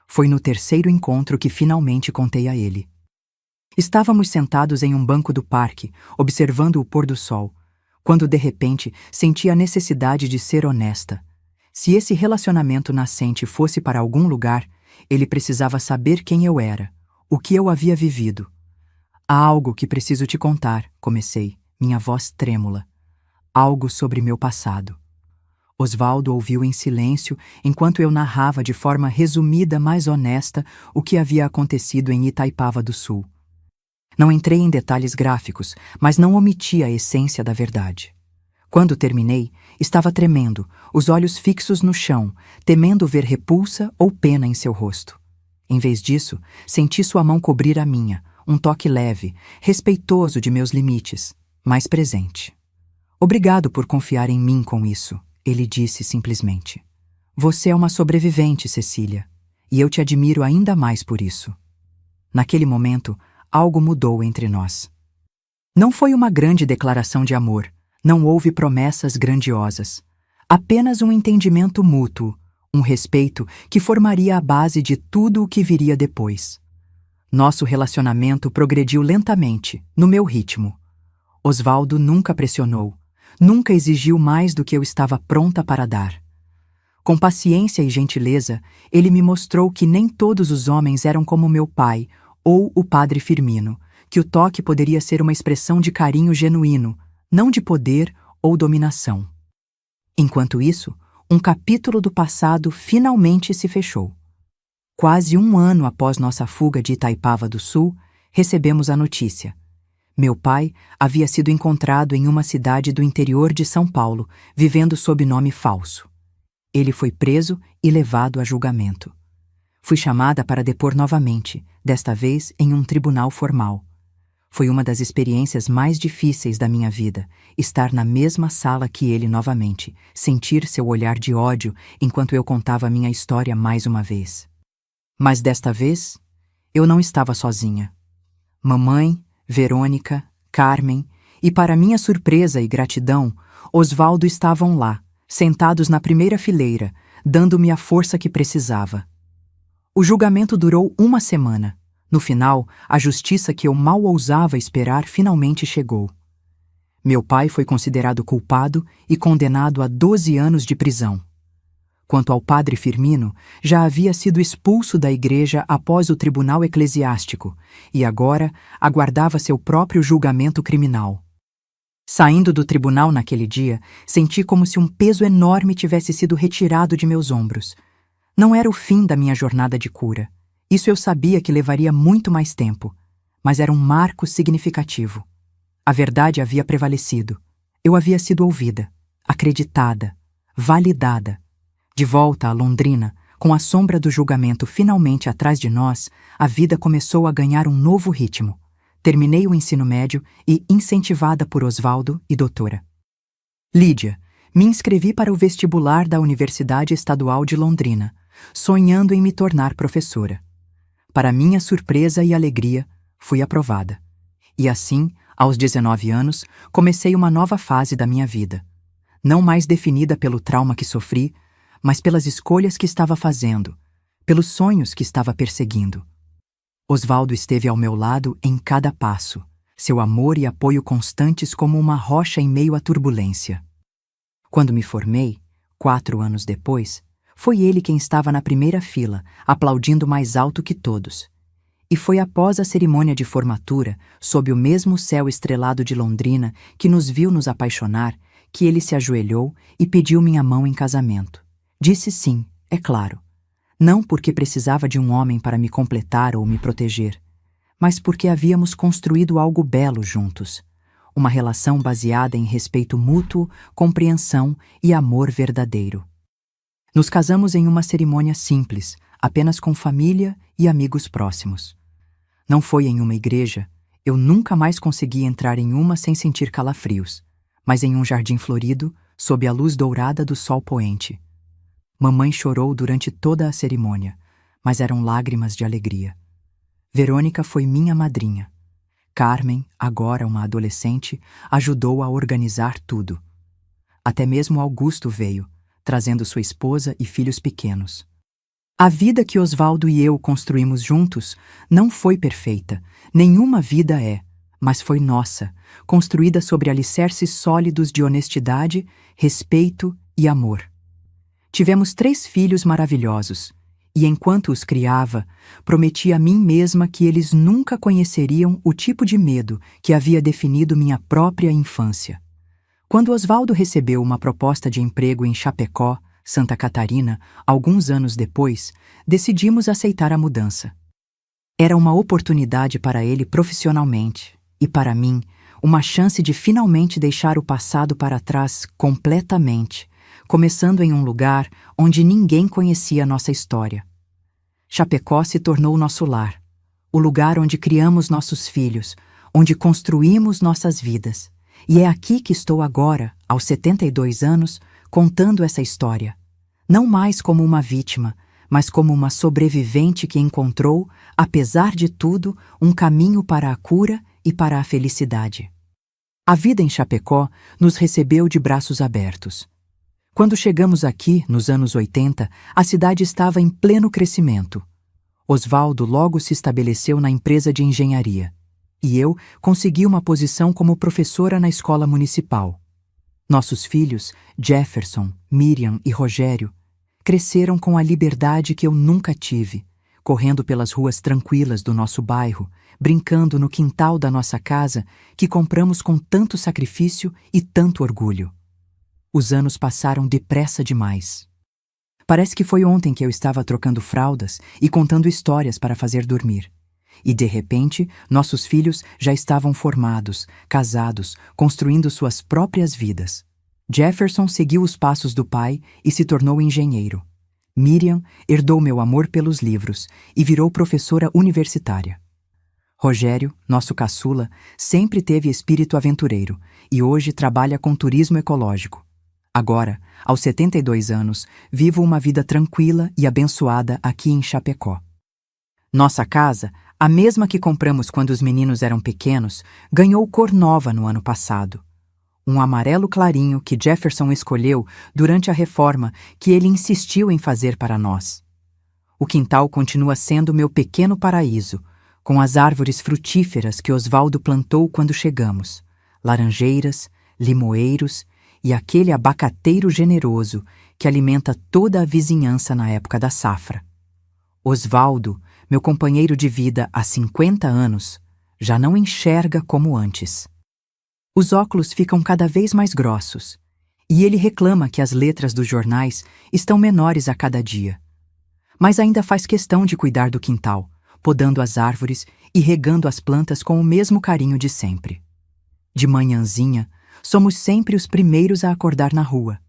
Foi no terceiro encontro que finalmente contei a ele. Estávamos sentados em um banco do parque, observando o pôr do sol, quando de repente senti a necessidade de ser honesta. Se esse relacionamento nascente fosse para algum lugar, ele precisava saber quem eu era, o que eu havia vivido. Há algo que preciso te contar, comecei, minha voz trêmula. Algo sobre meu passado. Osvaldo ouviu em silêncio enquanto eu narrava de forma resumida, mas honesta, o que havia acontecido em Itaipava do Sul. Não entrei em detalhes gráficos, mas não omiti a essência da verdade. Quando terminei, estava tremendo, os olhos fixos no chão, temendo ver repulsa ou pena em seu rosto. Em vez disso, senti sua mão cobrir a minha, um toque leve, respeitoso de meus limites, mas presente. Obrigado por confiar em mim com isso, ele disse simplesmente. Você é uma sobrevivente, Cecília, e eu te admiro ainda mais por isso. Naquele momento, algo mudou entre nós. Não foi uma grande declaração de amor, não houve promessas grandiosas. Apenas um entendimento mútuo, um respeito que formaria a base de tudo o que viria depois. Nosso relacionamento progrediu lentamente, no meu ritmo. Osvaldo nunca pressionou, nunca exigiu mais do que eu estava pronta para dar. Com paciência e gentileza, ele me mostrou que nem todos os homens eram como meu pai ou o padre Firmino, que o toque poderia ser uma expressão de carinho genuíno, não de poder ou dominação. Enquanto isso, um capítulo do passado finalmente se fechou. Quase um ano após nossa fuga de Itaipava do Sul, recebemos a notícia. Meu pai havia sido encontrado em uma cidade do interior de São Paulo, vivendo sob nome falso. Ele foi preso e levado a julgamento. Fui chamada para depor novamente, desta vez em um tribunal formal. Foi uma das experiências mais difíceis da minha vida, estar na mesma sala que ele novamente, sentir seu olhar de ódio enquanto eu contava a minha história mais uma vez. Mas desta vez, eu não estava sozinha. Mamãe, Verônica, Carmen e, para minha surpresa e gratidão, Osvaldo estavam lá, sentados na primeira fileira, dando-me a força que precisava. O julgamento durou uma semana. No final, a justiça que eu mal ousava esperar finalmente chegou. Meu pai foi considerado culpado e condenado a 12 anos de prisão. Quanto ao padre Firmino, já havia sido expulso da igreja após o tribunal eclesiástico e agora aguardava seu próprio julgamento criminal. Saindo do tribunal naquele dia, senti como se um peso enorme tivesse sido retirado de meus ombros. Não era o fim da minha jornada de cura. Isso eu sabia que levaria muito mais tempo, mas era um marco significativo. A verdade havia prevalecido. Eu havia sido ouvida, acreditada, validada. De volta a Londrina, com a sombra do julgamento finalmente atrás de nós, a vida começou a ganhar um novo ritmo. Terminei o ensino médio e, incentivada por Osvaldo e doutora Lídia, me inscrevi para o vestibular da Universidade Estadual de Londrina, sonhando em me tornar professora. Para minha surpresa e alegria, Fui aprovada. E assim, aos 19 anos, comecei uma nova fase da minha vida. Não mais definida pelo trauma que sofri, mas pelas escolhas que estava fazendo, pelos sonhos que estava perseguindo. Osvaldo esteve ao meu lado em cada passo, seu amor e apoio constantes como uma rocha em meio à turbulência. Quando me formei, 4 anos depois, foi ele quem estava na primeira fila, aplaudindo mais alto que todos. E foi após a cerimônia de formatura, sob o mesmo céu estrelado de Londrina, que nos viu nos apaixonar, que ele se ajoelhou e pediu minha mão em casamento. Disse sim, é claro. Não porque precisava de um homem para me completar ou me proteger, mas porque havíamos construído algo belo juntos. Uma relação baseada em respeito mútuo, compreensão e amor verdadeiro. Nos casamos em uma cerimônia simples, apenas com família e amigos próximos. Não foi em uma igreja, eu nunca mais consegui entrar em uma sem sentir calafrios, mas em um jardim florido, sob a luz dourada do sol poente. Mamãe chorou durante toda a cerimônia, mas eram lágrimas de alegria. Verônica foi minha madrinha. Carmen, agora uma adolescente, ajudou a organizar tudo. Até mesmo Augusto veio, trazendo sua esposa e filhos pequenos. A vida que Osvaldo e eu construímos juntos não foi perfeita, nenhuma vida é, mas foi nossa, construída sobre alicerces sólidos de honestidade, respeito e amor. Tivemos 3 filhos maravilhosos, e enquanto os criava, prometi a mim mesma que eles nunca conheceriam o tipo de medo que havia definido minha própria infância. Quando Osvaldo recebeu uma proposta de emprego em Chapecó, Santa Catarina, alguns anos depois, decidimos aceitar a mudança. Era uma oportunidade para ele profissionalmente, e para mim, uma chance de finalmente deixar o passado para trás completamente, começando em um lugar onde ninguém conhecia nossa história. Chapecó se tornou nosso lar, o lugar onde criamos nossos filhos, onde construímos nossas vidas. E é aqui que estou agora, aos 72 anos, contando essa história. Não mais como uma vítima, mas como uma sobrevivente que encontrou, apesar de tudo, um caminho para a cura e para a felicidade. A vida em Chapecó nos recebeu de braços abertos. Quando chegamos aqui, nos anos 80, a cidade estava em pleno crescimento. Osvaldo logo se estabeleceu na empresa de engenharia, e eu consegui uma posição como professora na escola municipal. Nossos filhos, Jefferson, Miriam e Rogério, cresceram com a liberdade que eu nunca tive, correndo pelas ruas tranquilas do nosso bairro, brincando no quintal da nossa casa que compramos com tanto sacrifício e tanto orgulho. Os anos passaram depressa demais. Parece que foi ontem que eu estava trocando fraldas e contando histórias para fazer dormir. E, de repente, nossos filhos já estavam formados, casados, construindo suas próprias vidas. Jefferson seguiu os passos do pai e se tornou engenheiro. Miriam herdou meu amor pelos livros e virou professora universitária. Rogério, nosso caçula, sempre teve espírito aventureiro e hoje trabalha com turismo ecológico. Agora, aos 72 anos, vivo uma vida tranquila e abençoada aqui em Chapecó. Nossa casa, a mesma que compramos quando os meninos eram pequenos, ganhou cor nova no ano passado. Um amarelo clarinho que Jefferson escolheu durante a reforma que ele insistiu em fazer para nós. O quintal continua sendo meu pequeno paraíso, com as árvores frutíferas que Osvaldo plantou quando chegamos, laranjeiras, limoeiros e aquele abacateiro generoso que alimenta toda a vizinhança na época da safra. Osvaldo, meu companheiro de vida há 50 anos, já não enxerga como antes. Os óculos ficam cada vez mais grossos, e ele reclama que as letras dos jornais estão menores a cada dia. Mas ainda faz questão de cuidar do quintal, podando as árvores e regando as plantas com o mesmo carinho de sempre. De manhãzinha, somos sempre os primeiros a acordar na rua.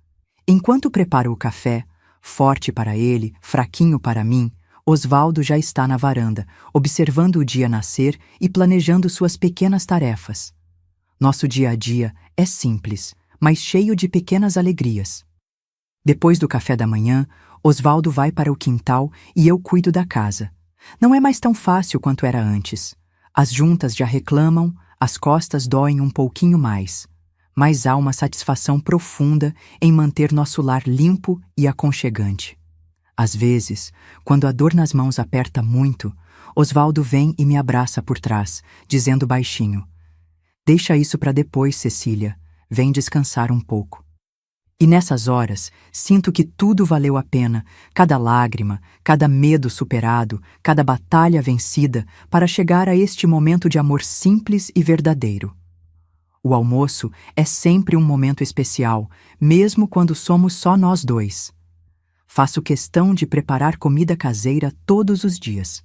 Enquanto preparo o café, forte para ele, fraquinho para mim, Osvaldo já está na varanda, observando o dia nascer e planejando suas pequenas tarefas. Nosso dia a dia é simples, mas cheio de pequenas alegrias. Depois do café da manhã, Osvaldo vai para o quintal e eu cuido da casa. Não é mais tão fácil quanto era antes. As juntas já reclamam, as costas doem um pouquinho mais, mas há uma satisfação profunda em manter nosso lar limpo e aconchegante. Às vezes, quando a dor nas mãos aperta muito, Osvaldo vem e me abraça por trás, dizendo baixinho: "Deixa isso para depois, Cecília. Vem descansar um pouco." E nessas horas, sinto que tudo valeu a pena, cada lágrima, cada medo superado, cada batalha vencida, para chegar a este momento de amor simples e verdadeiro. O almoço é sempre um momento especial, mesmo quando somos só nós dois. Faço questão de preparar comida caseira todos os dias.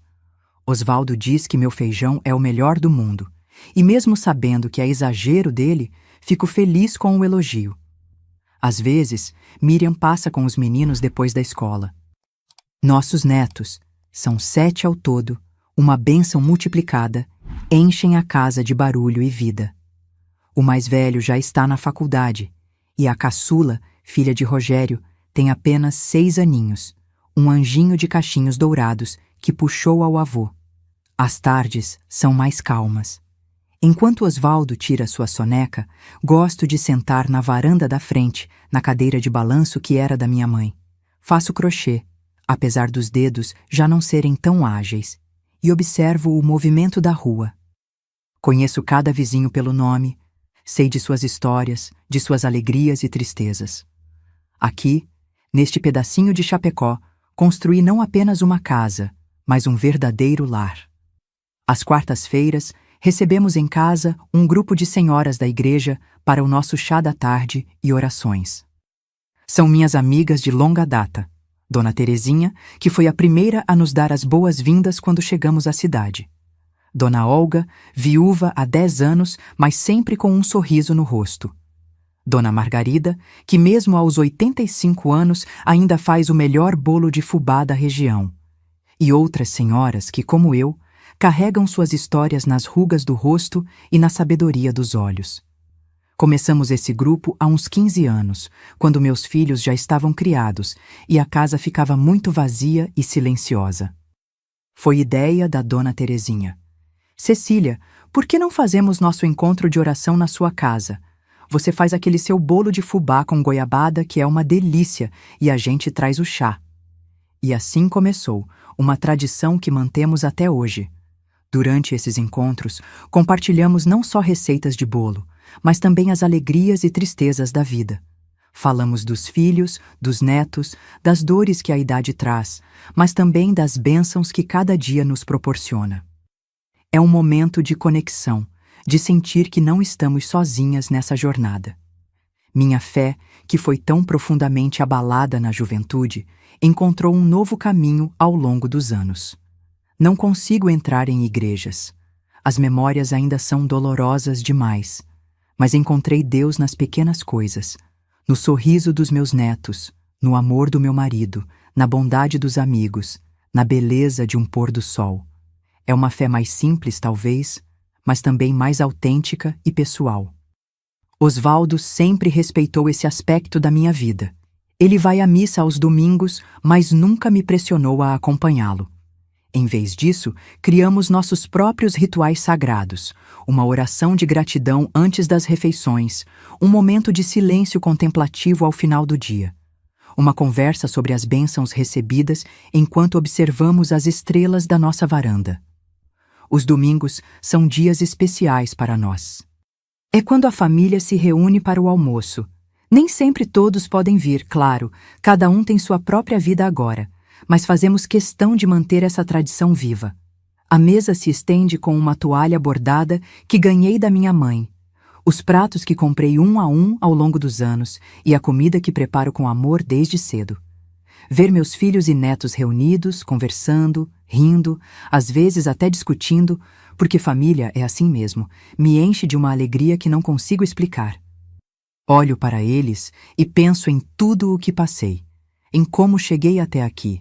Osvaldo diz que meu feijão é o melhor do mundo, e mesmo sabendo que é exagero dele, fico feliz com o elogio. Às vezes, Miriam passa com os meninos depois da escola. Nossos netos, são 7 ao todo, uma bênção multiplicada, enchem a casa de barulho e vida. O mais velho já está na faculdade, e a caçula, filha de Rogério, tem apenas 6 aninhos, um anjinho de cachinhos dourados que puxou ao avô. As tardes são mais calmas. Enquanto Osvaldo tira sua soneca, gosto de sentar na varanda da frente, na cadeira de balanço que era da minha mãe. Faço crochê, apesar dos dedos já não serem tão ágeis, e observo o movimento da rua. Conheço cada vizinho pelo nome, sei de suas histórias, de suas alegrias e tristezas. Aqui, neste pedacinho de Chapecó, construí não apenas uma casa, mas um verdadeiro lar. Às quartas-feiras, recebemos em casa um grupo de senhoras da igreja para o nosso chá da tarde e orações. São minhas amigas de longa data. Dona Terezinha, que foi a primeira a nos dar as boas-vindas quando chegamos à cidade. Dona Olga, viúva há 10 anos, mas sempre com um sorriso no rosto. Dona Margarida, que mesmo aos 85 anos ainda faz o melhor bolo de fubá da região. E outras senhoras que, como eu, carregam suas histórias nas rugas do rosto e na sabedoria dos olhos. Começamos esse grupo há uns 15 anos, quando meus filhos já estavam criados e a casa ficava muito vazia e silenciosa. Foi ideia da Dona Terezinha. "Cecília, por que não fazemos nosso encontro de oração na sua casa? Você faz aquele seu bolo de fubá com goiabada que é uma delícia e a gente traz o chá." E assim começou, uma tradição que mantemos até hoje. Durante esses encontros, compartilhamos não só receitas de bolo, mas também as alegrias e tristezas da vida. Falamos dos filhos, dos netos, das dores que a idade traz, mas também das bênçãos que cada dia nos proporciona. É um momento de conexão, de sentir que não estamos sozinhas nessa jornada. Minha fé, que foi tão profundamente abalada na juventude, encontrou um novo caminho ao longo dos anos. Não consigo entrar em igrejas. As memórias ainda são dolorosas demais. Mas encontrei Deus nas pequenas coisas, no sorriso dos meus netos, no amor do meu marido, na bondade dos amigos, na beleza de um pôr do sol. É uma fé mais simples, talvez, mas também mais autêntica e pessoal. Osvaldo sempre respeitou esse aspecto da minha vida. Ele vai à missa aos domingos, mas nunca me pressionou a acompanhá-lo. Em vez disso, criamos nossos próprios rituais sagrados, uma oração de gratidão antes das refeições, um momento de silêncio contemplativo ao final do dia, uma conversa sobre as bênçãos recebidas enquanto observamos as estrelas da nossa varanda. Os domingos são dias especiais para nós. É quando a família se reúne para o almoço. Nem sempre todos podem vir, claro, cada um tem sua própria vida agora, mas fazemos questão de manter essa tradição viva. A mesa se estende com uma toalha bordada que ganhei da minha mãe, os pratos que comprei um a um ao longo dos anos e a comida que preparo com amor desde cedo. Ver meus filhos e netos reunidos, conversando, rindo, às vezes até discutindo, porque família é assim mesmo, me enche de uma alegria que não consigo explicar. Olho para eles e penso em tudo o que passei, em como cheguei até aqui,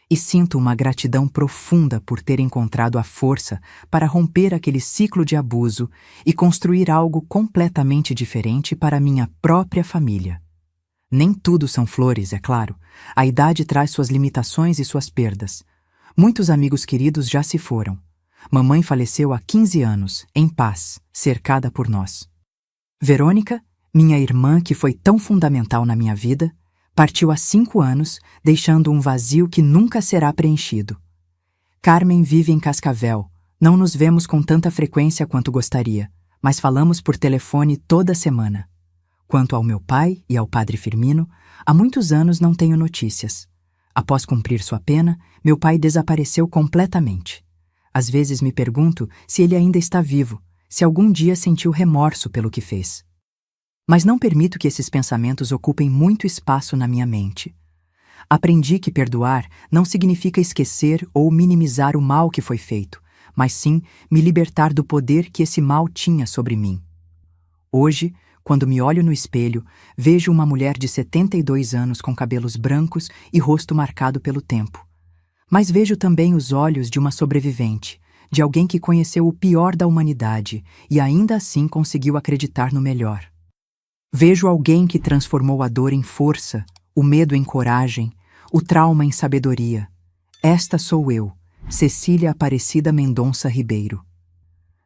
e sinto uma gratidão profunda por ter encontrado a força para romper aquele ciclo de abuso e construir algo completamente diferente para minha própria família. Nem tudo são flores, é claro. A idade traz suas limitações e suas perdas. Muitos amigos queridos já se foram. Mamãe faleceu há 15 anos, em paz, cercada por nós. Verônica, minha irmã que foi tão fundamental na minha vida, partiu há 5 anos, deixando um vazio que nunca será preenchido. Carmen vive em Cascavel. Não nos vemos com tanta frequência quanto gostaria, mas falamos por telefone toda semana. Quanto ao meu pai e ao padre Firmino, há muitos anos não tenho notícias. Após cumprir sua pena, meu pai desapareceu completamente. Às vezes me pergunto se ele ainda está vivo, se algum dia sentiu remorso pelo que fez. Mas não permito que esses pensamentos ocupem muito espaço na minha mente. Aprendi que perdoar não significa esquecer ou minimizar o mal que foi feito, mas sim me libertar do poder que esse mal tinha sobre mim. Hoje, quando me olho no espelho, vejo uma mulher de 72 anos com cabelos brancos e rosto marcado pelo tempo. Mas vejo também os olhos de uma sobrevivente, de alguém que conheceu o pior da humanidade e ainda assim conseguiu acreditar no melhor. Vejo alguém que transformou a dor em força, o medo em coragem, o trauma em sabedoria. Esta sou eu, Cecília Aparecida Mendonça Ribeiro.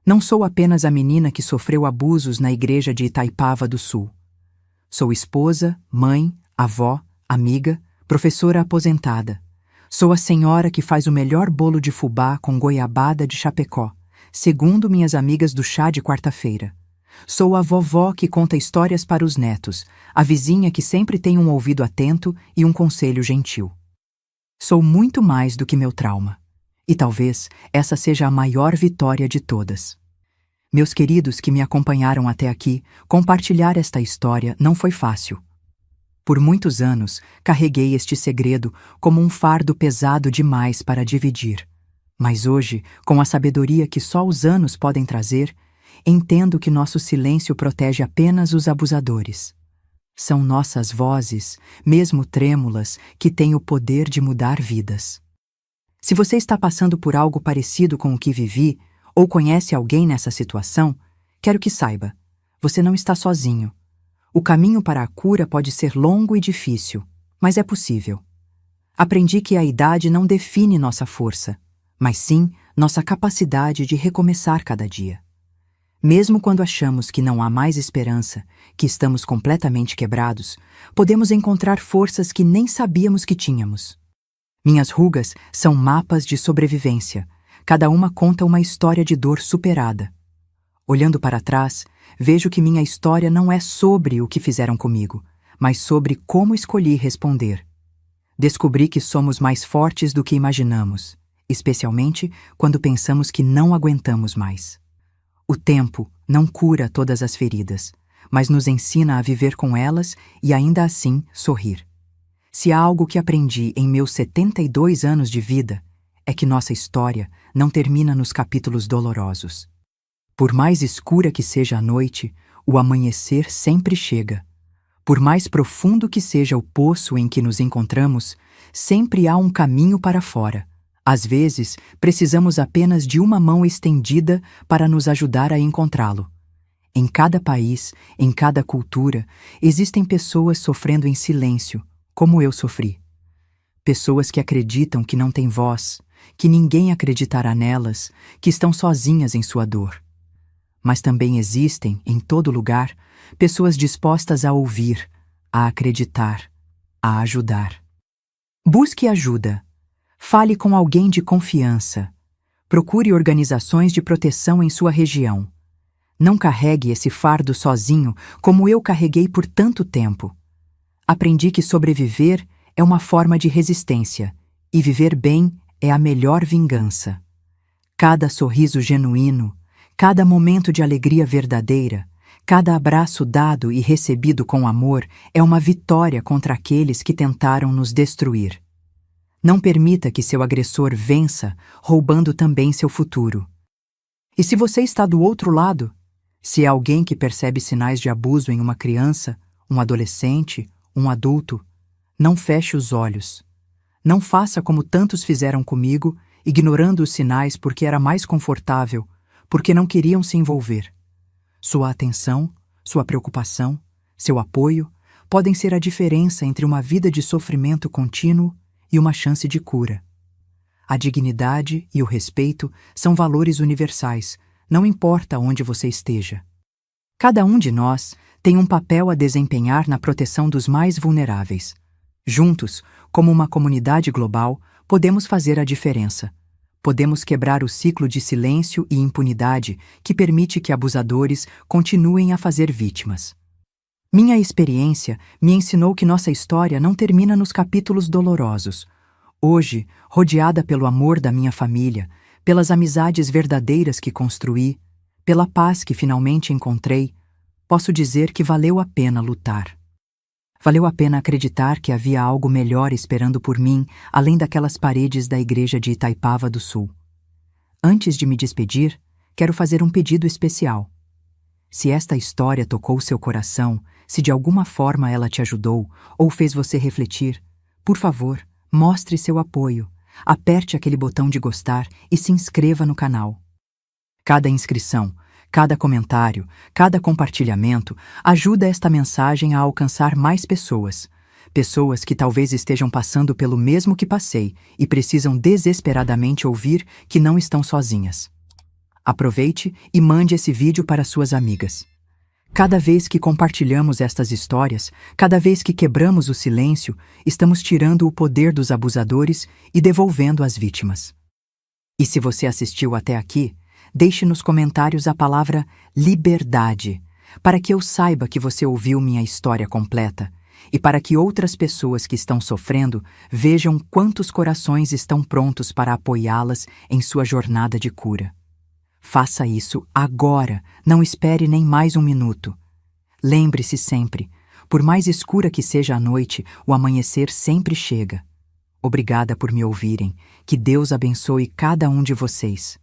Não sou apenas a menina que sofreu abusos na igreja de Itaipava do Sul. Sou esposa, mãe, avó, amiga, professora aposentada. Sou a senhora que faz o melhor bolo de fubá com goiabada de Chapecó, segundo minhas amigas do chá de quarta-feira. Sou a vovó que conta histórias para os netos, a vizinha que sempre tem um ouvido atento e um conselho gentil. Sou muito mais do que meu trauma. E talvez essa seja a maior vitória de todas. Meus queridos que me acompanharam até aqui, compartilhar esta história não foi fácil. Por muitos anos, carreguei este segredo como um fardo pesado demais para dividir. Mas hoje, com a sabedoria que só os anos podem trazer, entendo que nosso silêncio protege apenas os abusadores. São nossas vozes, mesmo trêmulas, que têm o poder de mudar vidas. Se você está passando por algo parecido com o que vivi, ou conhece alguém nessa situação, quero que saiba, você não está sozinho. O caminho para a cura pode ser longo e difícil, mas é possível. Aprendi que a idade não define nossa força, mas sim nossa capacidade de recomeçar cada dia. Mesmo quando achamos que não há mais esperança, que estamos completamente quebrados, podemos encontrar forças que nem sabíamos que tínhamos. Minhas rugas são mapas de sobrevivência. Cada uma conta uma história de dor superada. Olhando para trás, vejo que minha história não é sobre o que fizeram comigo, mas sobre como escolhi responder. Descobri que somos mais fortes do que imaginamos, especialmente quando pensamos que não aguentamos mais. O tempo não cura todas as feridas, mas nos ensina a viver com elas e ainda assim sorrir. Se há algo que aprendi em meus 72 anos de vida, é que nossa história não termina nos capítulos dolorosos. Por mais escura que seja a noite, o amanhecer sempre chega. Por mais profundo que seja o poço em que nos encontramos, sempre há um caminho para fora. Às vezes, precisamos apenas de uma mão estendida para nos ajudar a encontrá-lo. Em cada país, em cada cultura, existem pessoas sofrendo em silêncio, como eu sofri. Pessoas que acreditam que não têm voz, que ninguém acreditará nelas, que estão sozinhas em sua dor. Mas também existem, em todo lugar, pessoas dispostas a ouvir, a acreditar, a ajudar. Busque ajuda. Fale com alguém de confiança. Procure organizações de proteção em sua região. Não carregue esse fardo sozinho como eu carreguei por tanto tempo. Aprendi que sobreviver é uma forma de resistência e viver bem é a melhor vingança. Cada sorriso genuíno, cada momento de alegria verdadeira, cada abraço dado e recebido com amor é uma vitória contra aqueles que tentaram nos destruir. Não permita que seu agressor vença, roubando também seu futuro. E se você está do outro lado, se é alguém que percebe sinais de abuso em uma criança, um adolescente, um adulto, não feche os olhos. Não faça como tantos fizeram comigo, ignorando os sinais porque era mais confortável, porque não queriam se envolver. Sua atenção, sua preocupação, seu apoio podem ser a diferença entre uma vida de sofrimento contínuo e uma chance de cura. A dignidade e o respeito são valores universais, não importa onde você esteja. Cada um de nós tem um papel a desempenhar na proteção dos mais vulneráveis. Juntos, como uma comunidade global, podemos fazer a diferença. Podemos quebrar o ciclo de silêncio e impunidade que permite que abusadores continuem a fazer vítimas. Minha experiência me ensinou que nossa história não termina nos capítulos dolorosos. Hoje, rodeada pelo amor da minha família, pelas amizades verdadeiras que construí, pela paz que finalmente encontrei, posso dizer que valeu a pena lutar. Valeu a pena acreditar que havia algo melhor esperando por mim, além daquelas paredes da igreja de Itaipava do Sul. Antes de me despedir, quero fazer um pedido especial. Se esta história tocou seu coração, se de alguma forma ela te ajudou ou fez você refletir, por favor, mostre seu apoio, aperte aquele botão de gostar e se inscreva no canal. Cada inscrição, cada comentário, cada compartilhamento ajuda esta mensagem a alcançar mais pessoas. Pessoas que talvez estejam passando pelo mesmo que passei e precisam desesperadamente ouvir que não estão sozinhas. Aproveite e mande esse vídeo para suas amigas. Cada vez que compartilhamos estas histórias, cada vez que quebramos o silêncio, estamos tirando o poder dos abusadores e devolvendo às vítimas. E se você assistiu até aqui, deixe nos comentários a palavra liberdade, para que eu saiba que você ouviu minha história completa e para que outras pessoas que estão sofrendo vejam quantos corações estão prontos para apoiá-las em sua jornada de cura. Faça isso agora, não espere nem mais um minuto. Lembre-se sempre, por mais escura que seja a noite, o amanhecer sempre chega. Obrigada por me ouvirem, que Deus abençoe cada um de vocês.